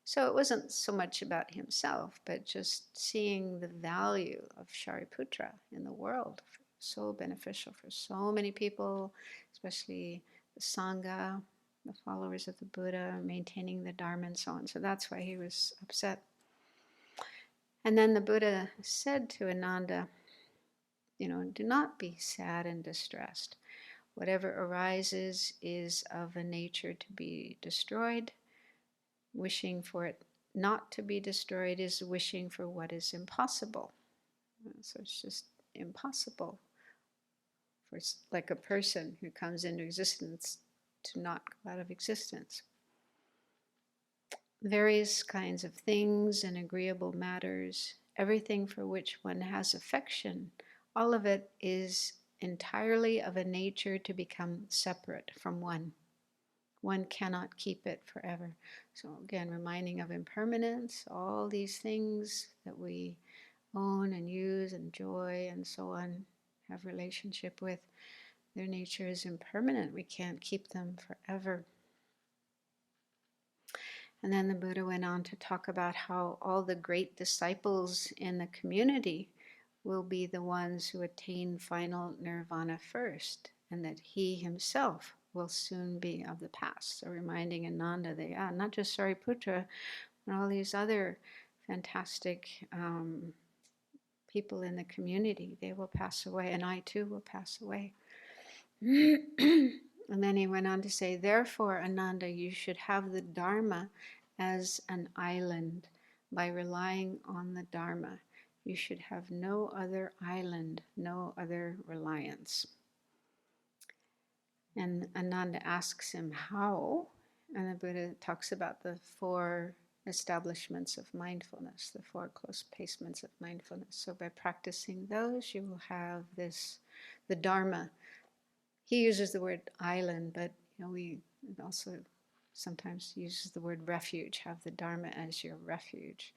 So it wasn't so much about himself, but just seeing the value of Shariputra in the world. So beneficial for so many people, especially the Sangha, the followers of the Buddha, maintaining the Dharma and so on. So that's why he was upset. And then the Buddha said to Ananda, do not be sad and distressed. Whatever arises is of a nature to be destroyed. Wishing for it not to be destroyed is wishing for what is impossible. So it's just impossible for like a person who comes into existence to not go out of existence. Various kinds of things and agreeable matters, everything for which one has affection, all of it is entirely of a nature to become separate from one. One cannot keep it forever. So again, reminding of impermanence, all these things that we own and use and enjoy and so on, have relationship with, their nature is impermanent. We can't keep them forever. And then the Buddha went on to talk about how all the great disciples in the community will be the ones who attain final nirvana first, and that he himself will soon be of the past. So reminding Ananda that, not just Sariputra, but all these other fantastic people in the community, they will pass away, and I too will pass away. And then he went on to say, therefore, Ananda, you should have the Dharma as an island. By relying on the Dharma, You should have no other island, no other reliance. And Ananda asks him how, and the Buddha talks about the 4 establishments of mindfulness, the 4 close placements of mindfulness. So by practicing those, you will have this, the Dharma. He uses the word island, but we also sometimes uses the word refuge. Have the Dharma as your refuge.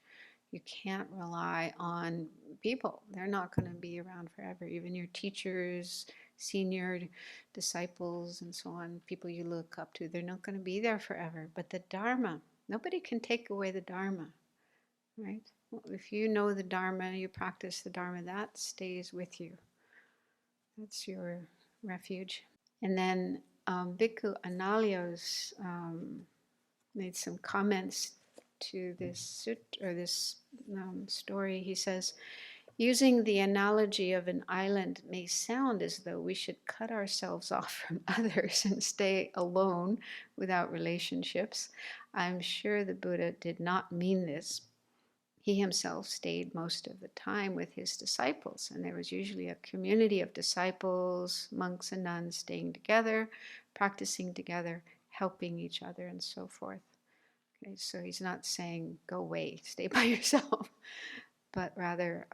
You can't rely on people. They're not going to be around forever. Even your teachers, senior disciples, and so on, people you look up to, they're not going to be there forever. But the Dharma, nobody can take away the Dharma, right? Well, if you know the Dharma, you practice the Dharma, that stays with you. That's your refuge. And then Bhikkhu Analios made some comments to this story. He says, using the analogy of an island may sound as though we should cut ourselves off from others and stay alone without relationships. I'm sure the Buddha did not mean this. He himself stayed most of the time with his disciples, and there was usually a community of disciples, monks and nuns staying together, practicing together, helping each other, and so forth. Okay, so he's not saying, go away, stay by yourself, but rather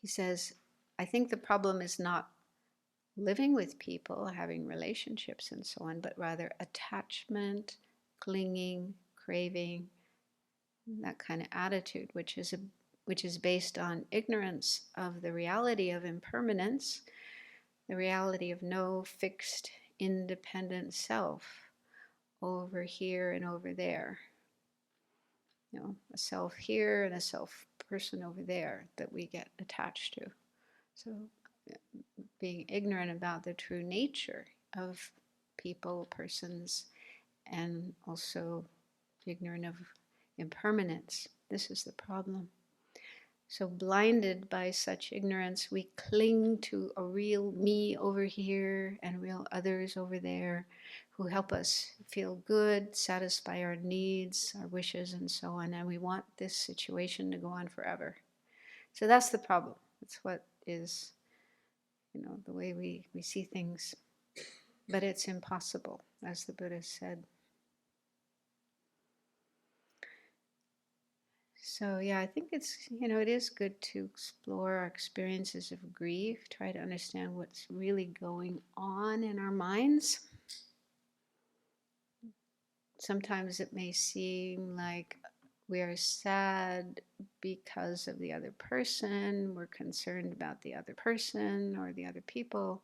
he says, I think the problem is not living with people, having relationships and so on, but rather attachment, clinging, craving, that kind of attitude, which is based on ignorance of the reality of impermanence, the reality of no fixed, independent self over here and over there. A self here and a self person over there that we get attached to. So being ignorant about the true nature of people, persons, and also ignorant of impermanence. This is the problem. So blinded by such ignorance, we cling to a real me over here and real others over there who help us feel good, satisfy our needs, our wishes, and so on. And we want this situation to go on forever. So that's the problem. That's what is, the way we see things. But it's impossible, as the Buddha said. So yeah, I think it is good to explore our experiences of grief, try to understand what's really going on in our minds. Sometimes it may seem like we are sad because of the other person, we're concerned about the other person or the other people.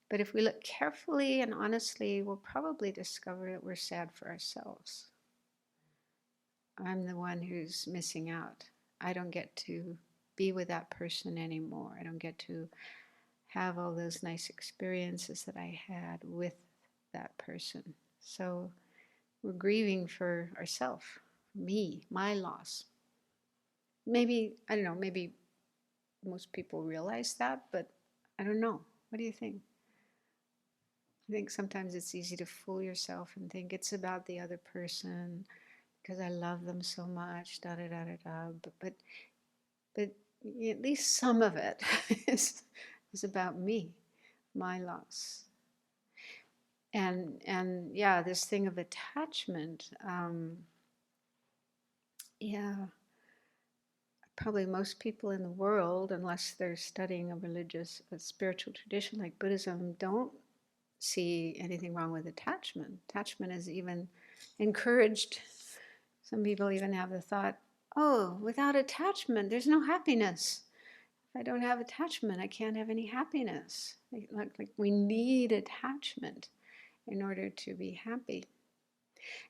But if we look carefully and honestly, we'll probably discover that we're sad for ourselves. I'm the one who's missing out. I don't get to be with that person anymore. I don't get to have all those nice experiences that I had with that person. So we're grieving for ourselves, me, my loss. Maybe, I don't know, maybe most people realize that, but I don't know. What do you think? I think sometimes it's easy to fool yourself and think it's about the other person because I love them so much, da da da da da. But at least some of it is about me, my loss. And yeah, this thing of attachment, probably most people in the world, unless they're studying a spiritual tradition like Buddhism, don't see anything wrong with attachment. Attachment is even encouraged. Some people even have the thought, oh, without attachment, there's no happiness. If I don't have attachment, I can't have any happiness. Like we need attachment in order to be happy.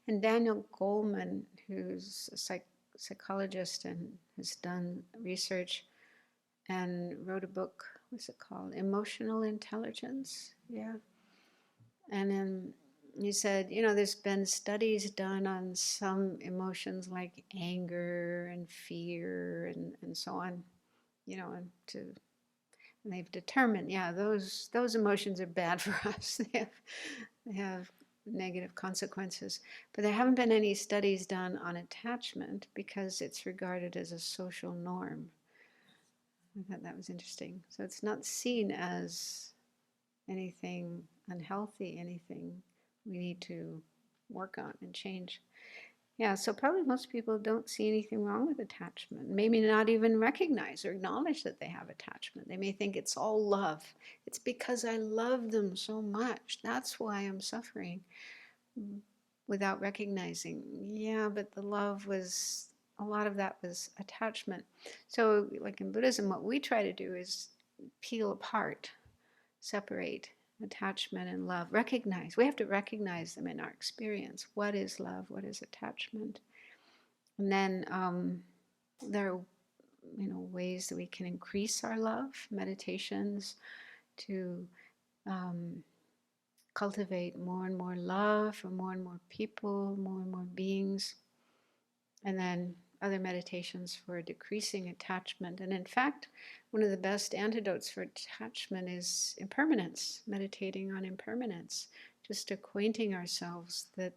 And Daniel Goleman, who's a psychologist and has done research and wrote a book, what's it called? Emotional Intelligence. Yeah. And then he said, there's been studies done on some emotions like anger and fear and so on, and they've determined, those emotions are bad for us. They have negative consequences. But there haven't been any studies done on attachment because it's regarded as a social norm. I thought that was interesting. So it's not seen as anything unhealthy, anything we need to work on and change. Yeah, so probably most people don't see anything wrong with attachment. Maybe not even recognize or acknowledge that they have attachment. They may think it's all love. It's because I love them so much. That's why I'm suffering. Without recognizing, yeah, but the love was, a lot of that was attachment. So, like in Buddhism, what we try to do is peel apart, separate attachment and love. Recognize. We have to recognize them in our experience. What is love? What is attachment? And then there are, ways that we can increase our love. Meditations to cultivate more and more love for more and more people, more and more beings. And then other meditations for decreasing attachment. And in fact, one of the best antidotes for attachment is impermanence, meditating on impermanence, just acquainting ourselves that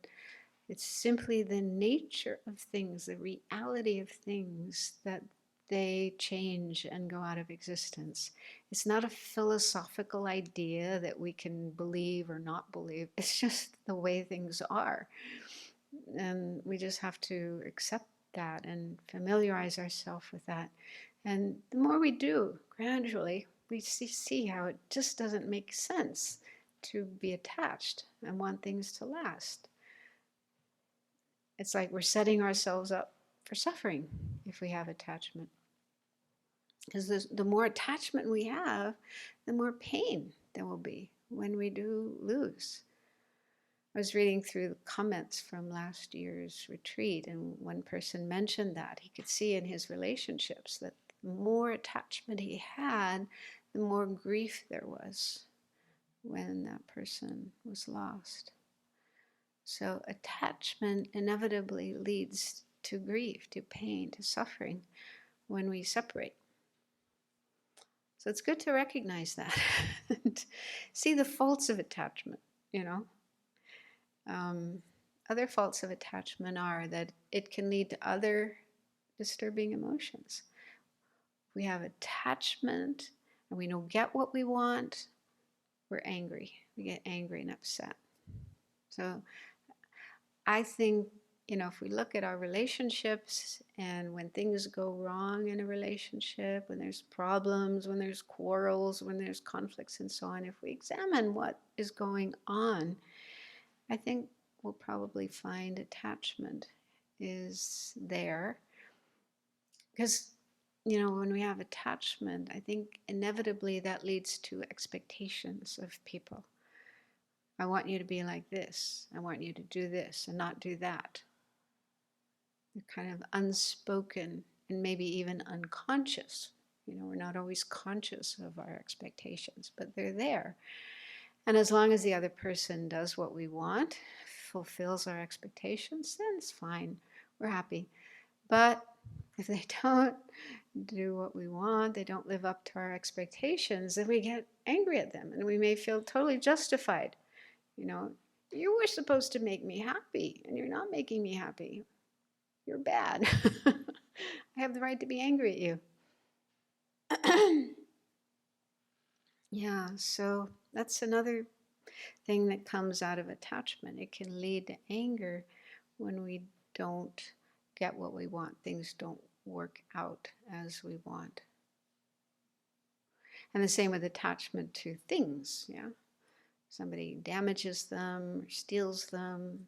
it's simply the nature of things, the reality of things, that they change and go out of existence. It's not a philosophical idea that we can believe or not believe. It's just the way things are. And we just have to accept that and familiarize ourselves with that. And the more we do, gradually, we see how it just doesn't make sense to be attached and want things to last. It's like we're setting ourselves up for suffering if we have attachment. Because the more attachment we have, the more pain there will be when we do lose. I was reading through the comments from last year's retreat, and one person mentioned that he could see in his relationships that the more attachment he had, the more grief there was when that person was lost. So attachment inevitably leads to grief, to pain, to suffering when we separate. So it's good to recognize that and see the faults of attachment, Other faults of attachment are that it can lead to other disturbing emotions. We have attachment and we don't get what we want, we're angry. We get angry and upset. So I think, if we look at our relationships and when things go wrong in a relationship, when there's problems, when there's quarrels, when there's conflicts and so on, if we examine what is going on, I think we'll probably find attachment is there. Because, when we have attachment, I think inevitably that leads to expectations of people. I want you to be like this. I want you to do this and not do that. They're kind of unspoken and maybe even unconscious. We're not always conscious of our expectations, but they're there. And as long as the other person does what we want, fulfills our expectations, then it's fine. We're happy. But if they don't do what we want, they don't live up to our expectations, then we get angry at them and we may feel totally justified. You were supposed to make me happy and you're not making me happy. You're bad. I have the right to be angry at you. Yeah, so that's another thing that comes out of attachment. It can lead to anger when we don't get what we want. Things don't work out as we want. And the same with attachment to things, yeah. Somebody damages them or steals them,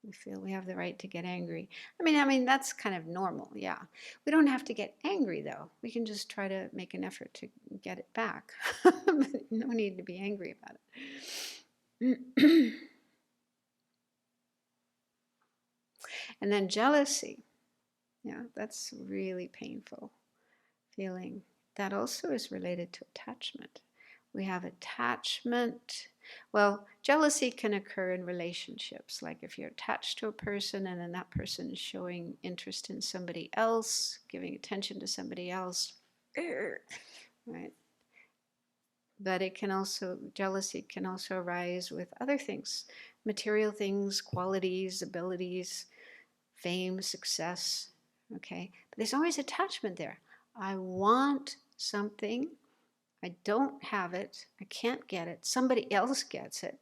we feel we have the right to get angry. I mean that's kind of normal, yeah. We don't have to get angry though. We can just try to make an effort to get it back. No need to be angry about it. And then jealousy, yeah, that's really painful feeling. That also is related to attachment. We have attachment. Well, jealousy can occur in relationships. Like if you're attached to a person and then that person is showing interest in somebody else, giving attention to somebody else, right? But jealousy can also arise with other things, material things, qualities, abilities, fame, success. Okay, but there's always attachment there. I want something, I don't have it, I can't get it, somebody else gets it.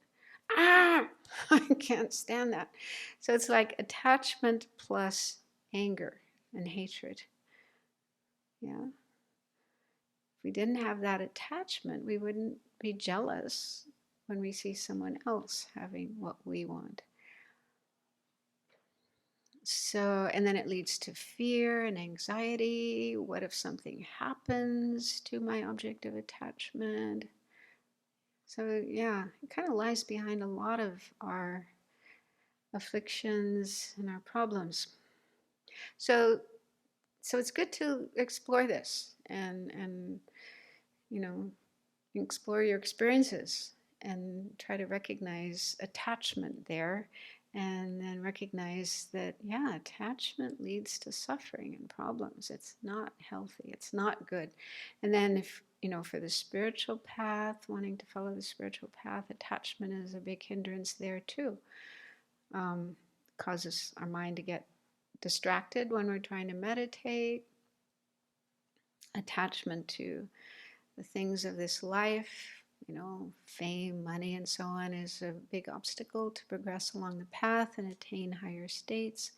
Ah, I can't stand that. So it's like attachment plus anger and hatred. Yeah. If we didn't have that attachment, we wouldn't be jealous when we see someone else having what we want. So, and then it leads to fear and anxiety. What if something happens to my object of attachment? So, yeah, it kind of lies behind a lot of our afflictions and our problems. So it's good to explore this and you know, explore your experiences and try to recognize attachment there, and then recognize that, yeah, attachment leads to suffering and problems. It's not healthy, it's not good. And then if, for the spiritual path, wanting to follow the spiritual path, attachment is a big hindrance there too. Causes our mind to get distracted when we're trying to meditate. Attachment to the things of this life, fame, money, and so on, is a big obstacle to progress along the path and attain higher states.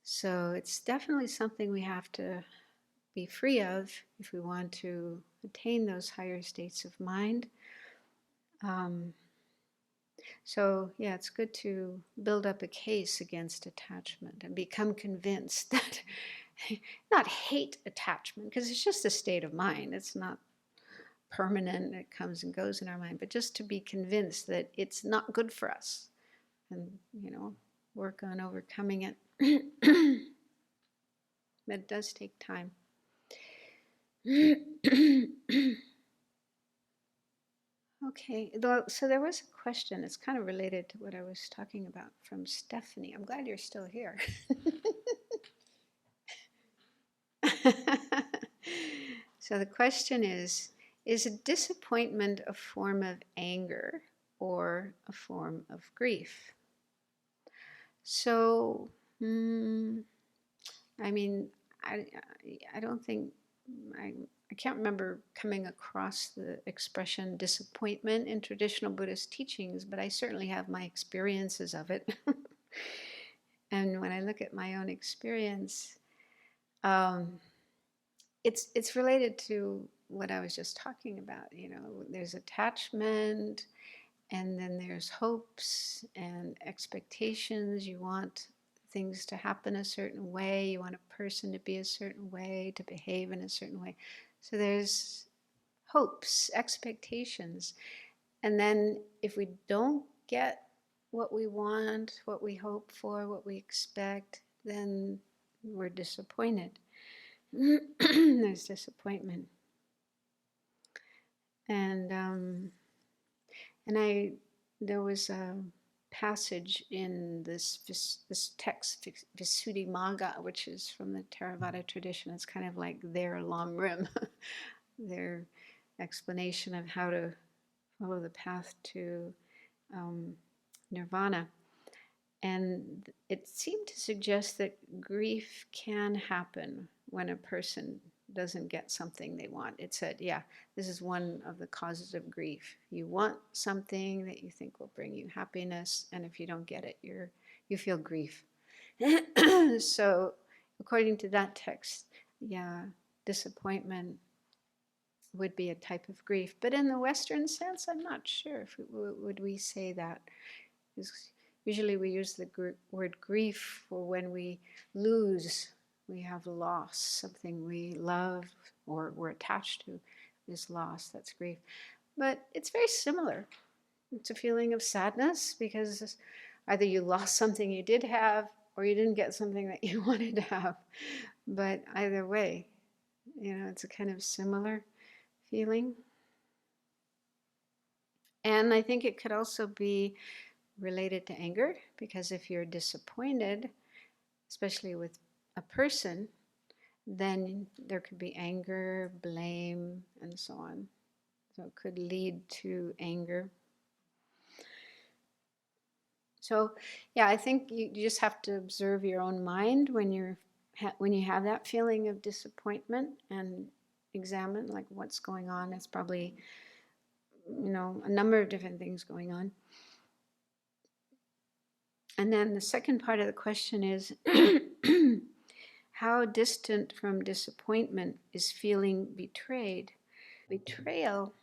So it's definitely something we have to be free of if we want to attain those higher states of mind. So yeah, it's good to build up a case against attachment and become convinced that, not hate attachment, because it's just a state of mind. It's not permanent, it comes and goes in our mind, but just to be convinced that it's not good for us, and work on overcoming it. But it does take time. Okay, so there was a question, it's kind of related to what I was talking about, from Stephanie. I'm glad you're still here. So the question is a disappointment a form of anger or a form of grief? So, I mean, I don't think, I can't remember coming across the expression disappointment in traditional Buddhist teachings, but I certainly have my experiences of it. And when I look at my own experience, it's related to what I was just talking about. There's attachment, and then there's hopes and expectations. You want things to happen a certain way. You want a person to be a certain way, to behave in a certain way. So there's hopes, expectations. And then if we don't get what we want, what we hope for, what we expect, then we're disappointed. There's disappointment. And there was a passage in this text, Visuddhimagga, which is from the Theravada tradition. It's kind of like their long rim, their explanation of how to follow the path to nirvana. And it seemed to suggest that grief can happen when a person doesn't get something they want. It said, yeah, this is one of the causes of grief. You want something that you think will bring you happiness, and if you don't get it, you feel grief. So according to that text, yeah, disappointment would be a type of grief. But in the Western sense, I'm not sure if would we say that. Usually we use the word grief for when we lose, we have loss, something we love or we're attached to is loss, that's grief. But it's very similar. It's a feeling of sadness because either you lost something you did have or you didn't get something that you wanted to have. But either way, it's a kind of similar feeling. And I think it could also be related to anger, because if you're disappointed, especially with a person, then there could be anger, blame, and so on. So it could lead to anger. So, yeah, I think you just have to observe your own mind when you have that feeling of disappointment, and examine like what's going on. It's probably, a number of different things going on. And then the second part of the question is how distant from disappointment is feeling betrayed? Betrayal,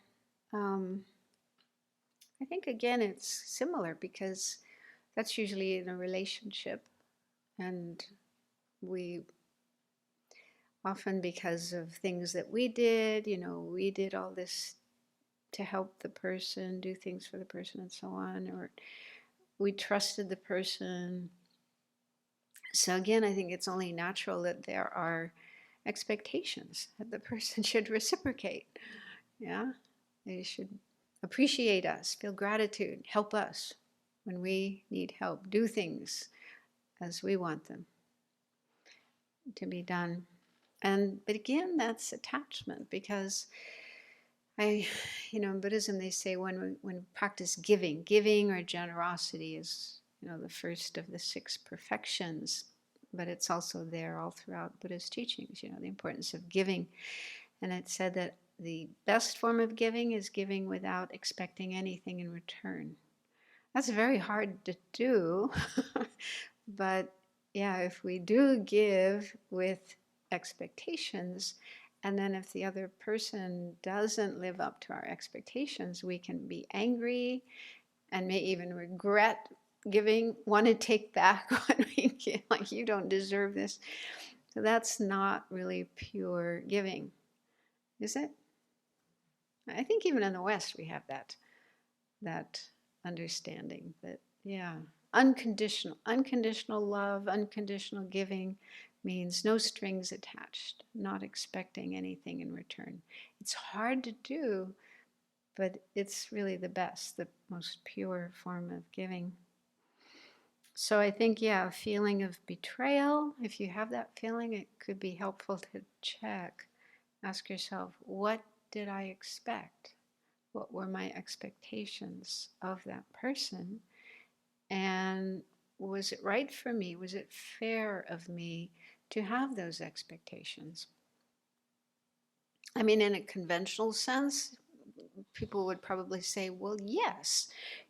I think again it's similar, because that's usually in a relationship, and we often, because of things that we did, we did all this to help the person, do things for the person and so on, or we trusted the person. So again, I think it's only natural that there are expectations that the person should reciprocate. Yeah, they should appreciate us, feel gratitude, help us when we need help, do things as we want them to be done. But again, that's attachment, because in Buddhism they say when we practice giving or generosity is, the first of the 6 perfections, but it's also there all throughout Buddhist teachings, the importance of giving. And it said that the best form of giving is giving without expecting anything in return. That's very hard to do, but yeah, if we do give with expectations, and then if the other person doesn't live up to our expectations, we can be angry and may even regret giving, want to take back what we give, like you don't deserve this. So that's not really pure giving, is it? I think even in the West we have that understanding that, yeah, unconditional love, unconditional giving means no strings attached, not expecting anything in return. It's hard to do, but it's really the best, the most pure form of giving. So I think, yeah, a feeling of betrayal, if you have that feeling, it could be helpful to check, ask yourself, what did I expect? What were my expectations of that person? And was it right for me? Was it fair of me to have those expectations? I mean, in a conventional sense, people would probably say, well, yes,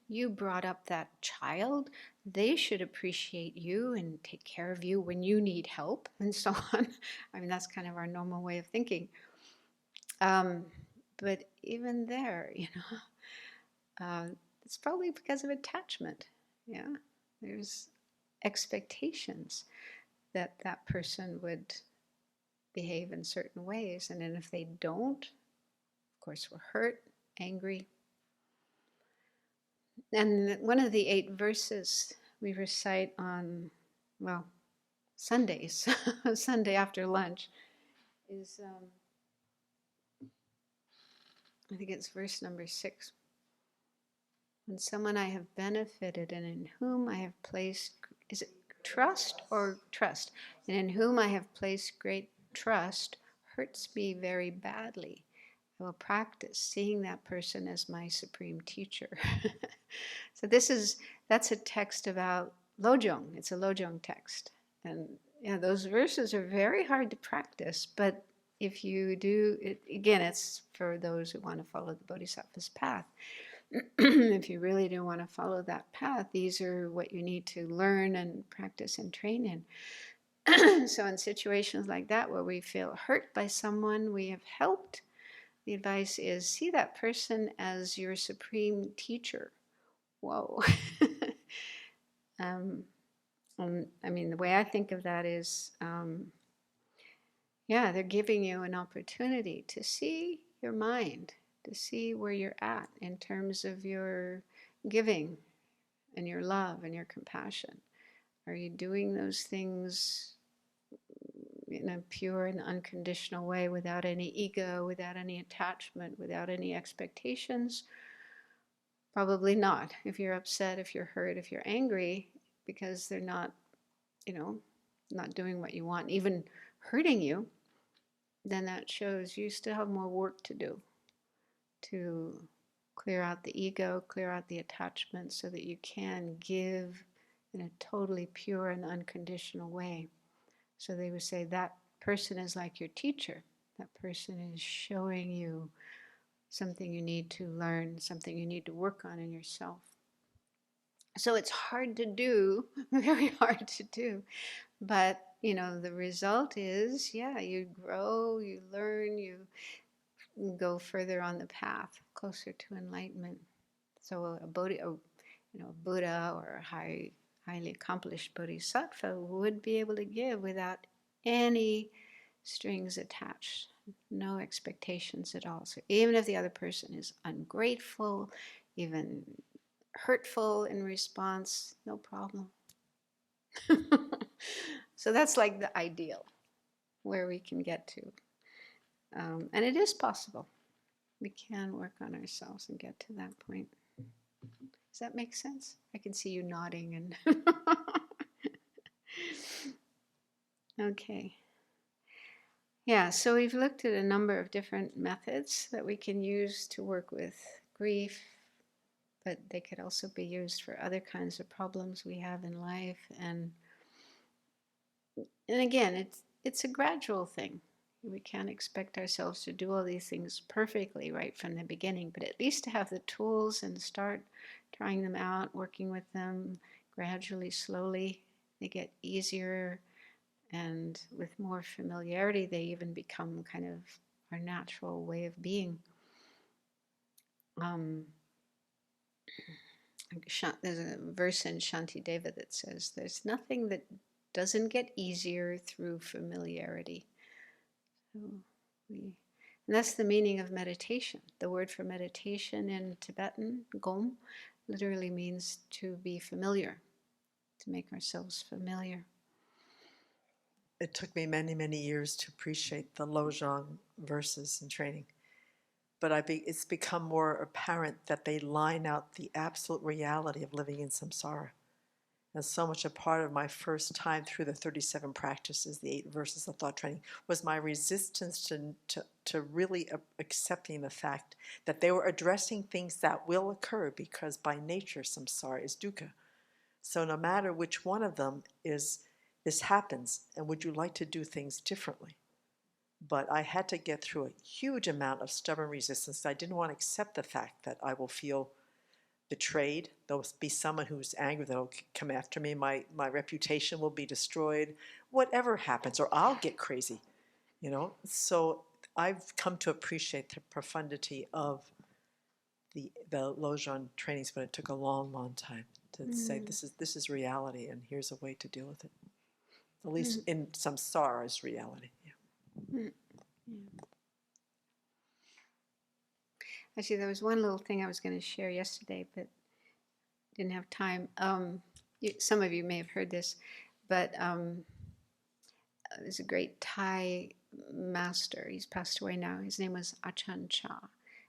you brought up that child. They should appreciate you and take care of you when you need help, and so on. I mean, that's kind of our normal way of thinking. But even there, it's probably because of attachment. Yeah, there's expectations that that person would behave in certain ways, and then if they don't, of course, we're hurt, angry. And one of the 8 verses we recite on, well, Sundays, Sunday after lunch, is I think it's verse number 6. When someone I have benefited and in whom I have placed, is it trust or trust? And in whom I have placed great trust hurts me very badly. I will practice seeing that person as my supreme teacher. So that's a text about Lojong. It's a Lojong text. And yeah, those verses are very hard to practice, but if you do it, again, it's for those who want to follow the Bodhisattva's path. If you really do want to follow that path, these are what you need to learn and practice and train in. So in situations like that where we feel hurt by someone we have helped, the advice is see that person as your supreme teacher. Whoa. I mean, the way I think of that is, yeah, they're giving you an opportunity to see your mind, to see where you're at in terms of your giving and your love and your compassion. Are you doing those things in a pure and unconditional way without any ego, without any attachment, without any expectations? Probably not. If you're upset, if you're hurt, if you're angry because they're not, not doing what you want, even hurting you, then that shows you still have more work to do to clear out the ego, clear out the attachment so that you can give in a totally pure and unconditional way. So they would say that person is like your teacher. That person is showing you something you need to learn, something you need to work on in yourself. So it's hard to do, very hard to do. But, the result is, you grow, you learn, you go further on the path, closer to enlightenment. So a Buddha or a highly accomplished bodhisattva would be able to give without any strings attached, no expectations at all. So even if the other person is ungrateful, even hurtful in response, no problem. So that's like the ideal, where we can get to. And it is possible. We can work on ourselves and get to that point. Does that make sense? I can see you nodding and okay. Yeah, so we've looked at a number of different methods that we can use to work with grief, but they could also be used for other kinds of problems we have in life. And again, it's a gradual thing. We can't expect ourselves to do all these things perfectly right from the beginning, but at least to have the tools and start trying them out, working with them gradually, slowly. They get easier, and with more familiarity, they even become kind of our natural way of being. There's a verse in Shantideva that says, there's nothing that doesn't get easier through familiarity. And that's the meaning of meditation. The word for meditation in Tibetan, gom, literally means to be familiar, to make ourselves familiar. It took me many, many years to appreciate the Lojong verses in training. But it's become more apparent that they line out the absolute reality of living in samsara. And so much a part of my first time through the 37 practices, the 8 verses of thought training, was my resistance to really accepting the fact that they were addressing things that will occur, because by nature samsara is dukkha. So no matter which one of them is, this happens, and would you like to do things differently? But I had to get through a huge amount of stubborn resistance. I didn't want to accept the fact that I will feel betrayed. There'll be someone who's angry that'll come after me. My reputation will be destroyed. Whatever happens, or I'll get crazy, So I've come to appreciate the profundity of the Lojong trainings, but it took a long, long time to say this is reality, and here's a way to deal with it. At least in samsara's reality. Yeah. Actually, there was one little thing I was going to share yesterday, but didn't have time. Some of you may have heard this, but there's a great Thai master. He's passed away now. His name was Ajahn Chah,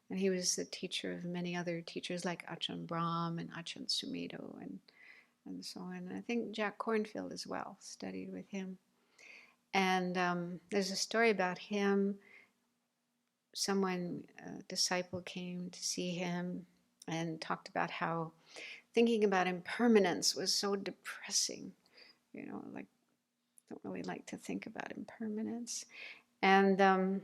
and he was the teacher of many other teachers like Ajahn Brahm and Ajahn Sumedho and so on. And I think Jack Kornfield as well studied with him. And there's a story about him. A disciple came to see him and talked about how thinking about impermanence was so depressing. Like, don't really like to think about impermanence. And I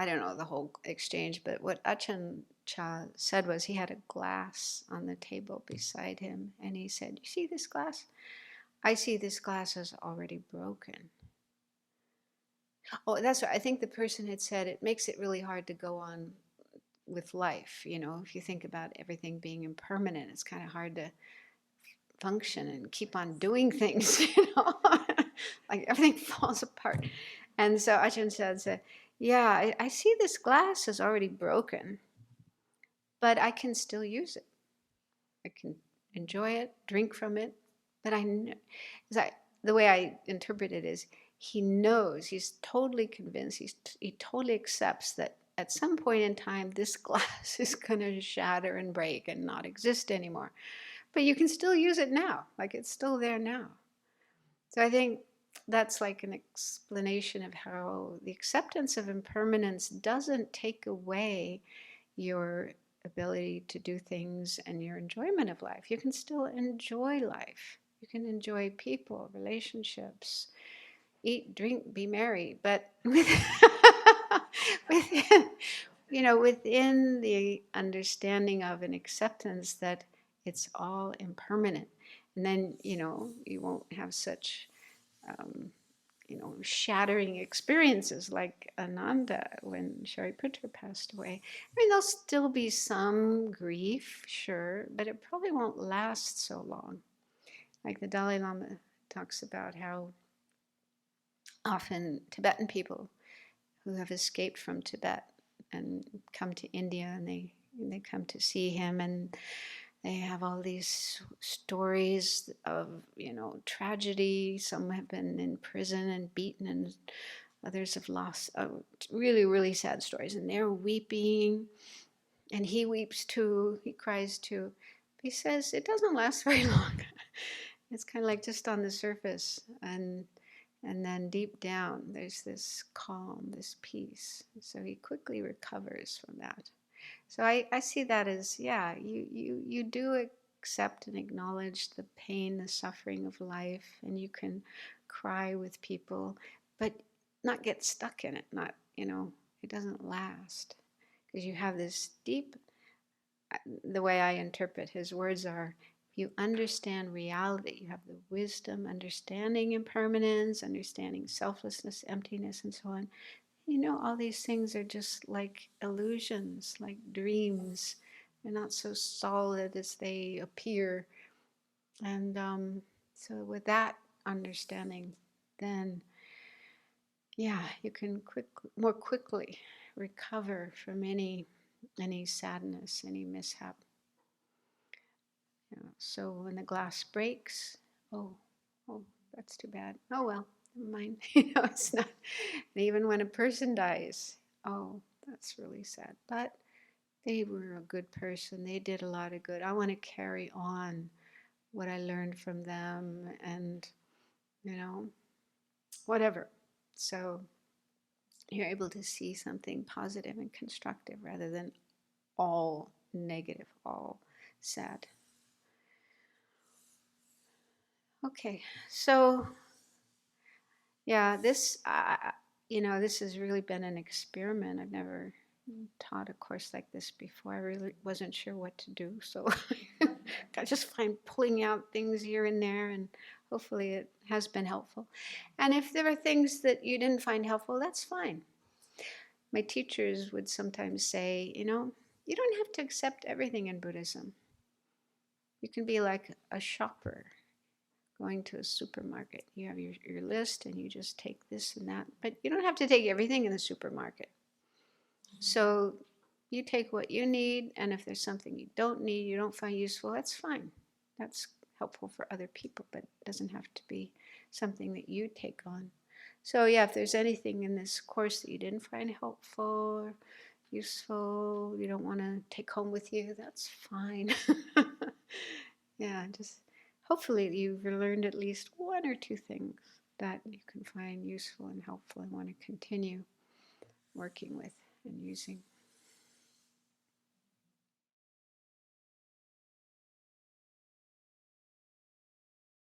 don't know the whole exchange, but what Ajahn Chah said was he had a glass on the table beside him, and he said, "You see this glass? I see this glass as already broken." Oh, that's right. I think the person had said it makes it really hard to go on with life. If you think about everything being impermanent, it's kind of hard to function and keep on doing things, like everything falls apart. And so Ajahn said, yeah, I see this glass is already broken, but I can still use it. I can enjoy it, drink from it, but the way I interpret it is, he knows, he's totally convinced, he totally accepts that at some point in time, this glass is going to shatter and break and not exist anymore. But you can still use it now, like it's still there now. So I think that's like an explanation of how the acceptance of impermanence doesn't take away your ability to do things and your enjoyment of life. You can still enjoy life. You can enjoy people, relationships, eat, drink, be merry, but within, within the understanding of an acceptance that it's all impermanent. And then, you won't have such, shattering experiences like Ananda when Shariputra passed away. I mean, there'll still be some grief, sure, but it probably won't last so long. Like the Dalai Lama talks about how often Tibetan people who have escaped from Tibet and come to India, and they come to see him, and they have all these stories of tragedy. Some have been in prison and beaten, and others have lost. Really, really sad stories, and they're weeping, and he weeps too. He cries too. He says it doesn't last very long. It's kind of like just on the surface, and then deep down, there's this calm, this peace. So he quickly recovers from that. So I see that as, yeah, you do accept and acknowledge the pain, the suffering of life, and you can cry with people, but not get stuck in it. Not, it doesn't last. Because you have this deep, the way I interpret his words are, you understand reality, you have the wisdom, understanding impermanence, understanding selflessness, emptiness, and so on. All these things are just like illusions, like dreams. They're not so solid as they appear. And so with that understanding, then, yeah, you can more quickly recover from any sadness, any mishap. So when the glass breaks, oh, that's too bad. Oh well, never mind. It's not. And even when a person dies, oh, that's really sad. But they were a good person. They did a lot of good. I want to carry on what I learned from them, and whatever. So you're able to see something positive and constructive rather than all negative, all sad. Okay, so yeah, this this has really been an experiment. I've never taught a course like this before. I really wasn't sure what to do, so I just find pulling out things here and there, and hopefully it has been helpful. And if there are things that you didn't find helpful, that's fine. My teachers would sometimes say, you don't have to accept everything in Buddhism. You can be like a shopper going to a supermarket. You have your list and you just take this and that. But you don't have to take everything in the supermarket. So you take what you need, and if there's something you don't need, you don't find useful, that's fine. That's helpful for other people, but it doesn't have to be something that you take on. So yeah, if there's anything in this course that you didn't find helpful or useful, you don't want to take home with you, that's fine. Yeah, just hopefully you've learned at least one or two things that you can find useful and helpful and want to continue working with and using.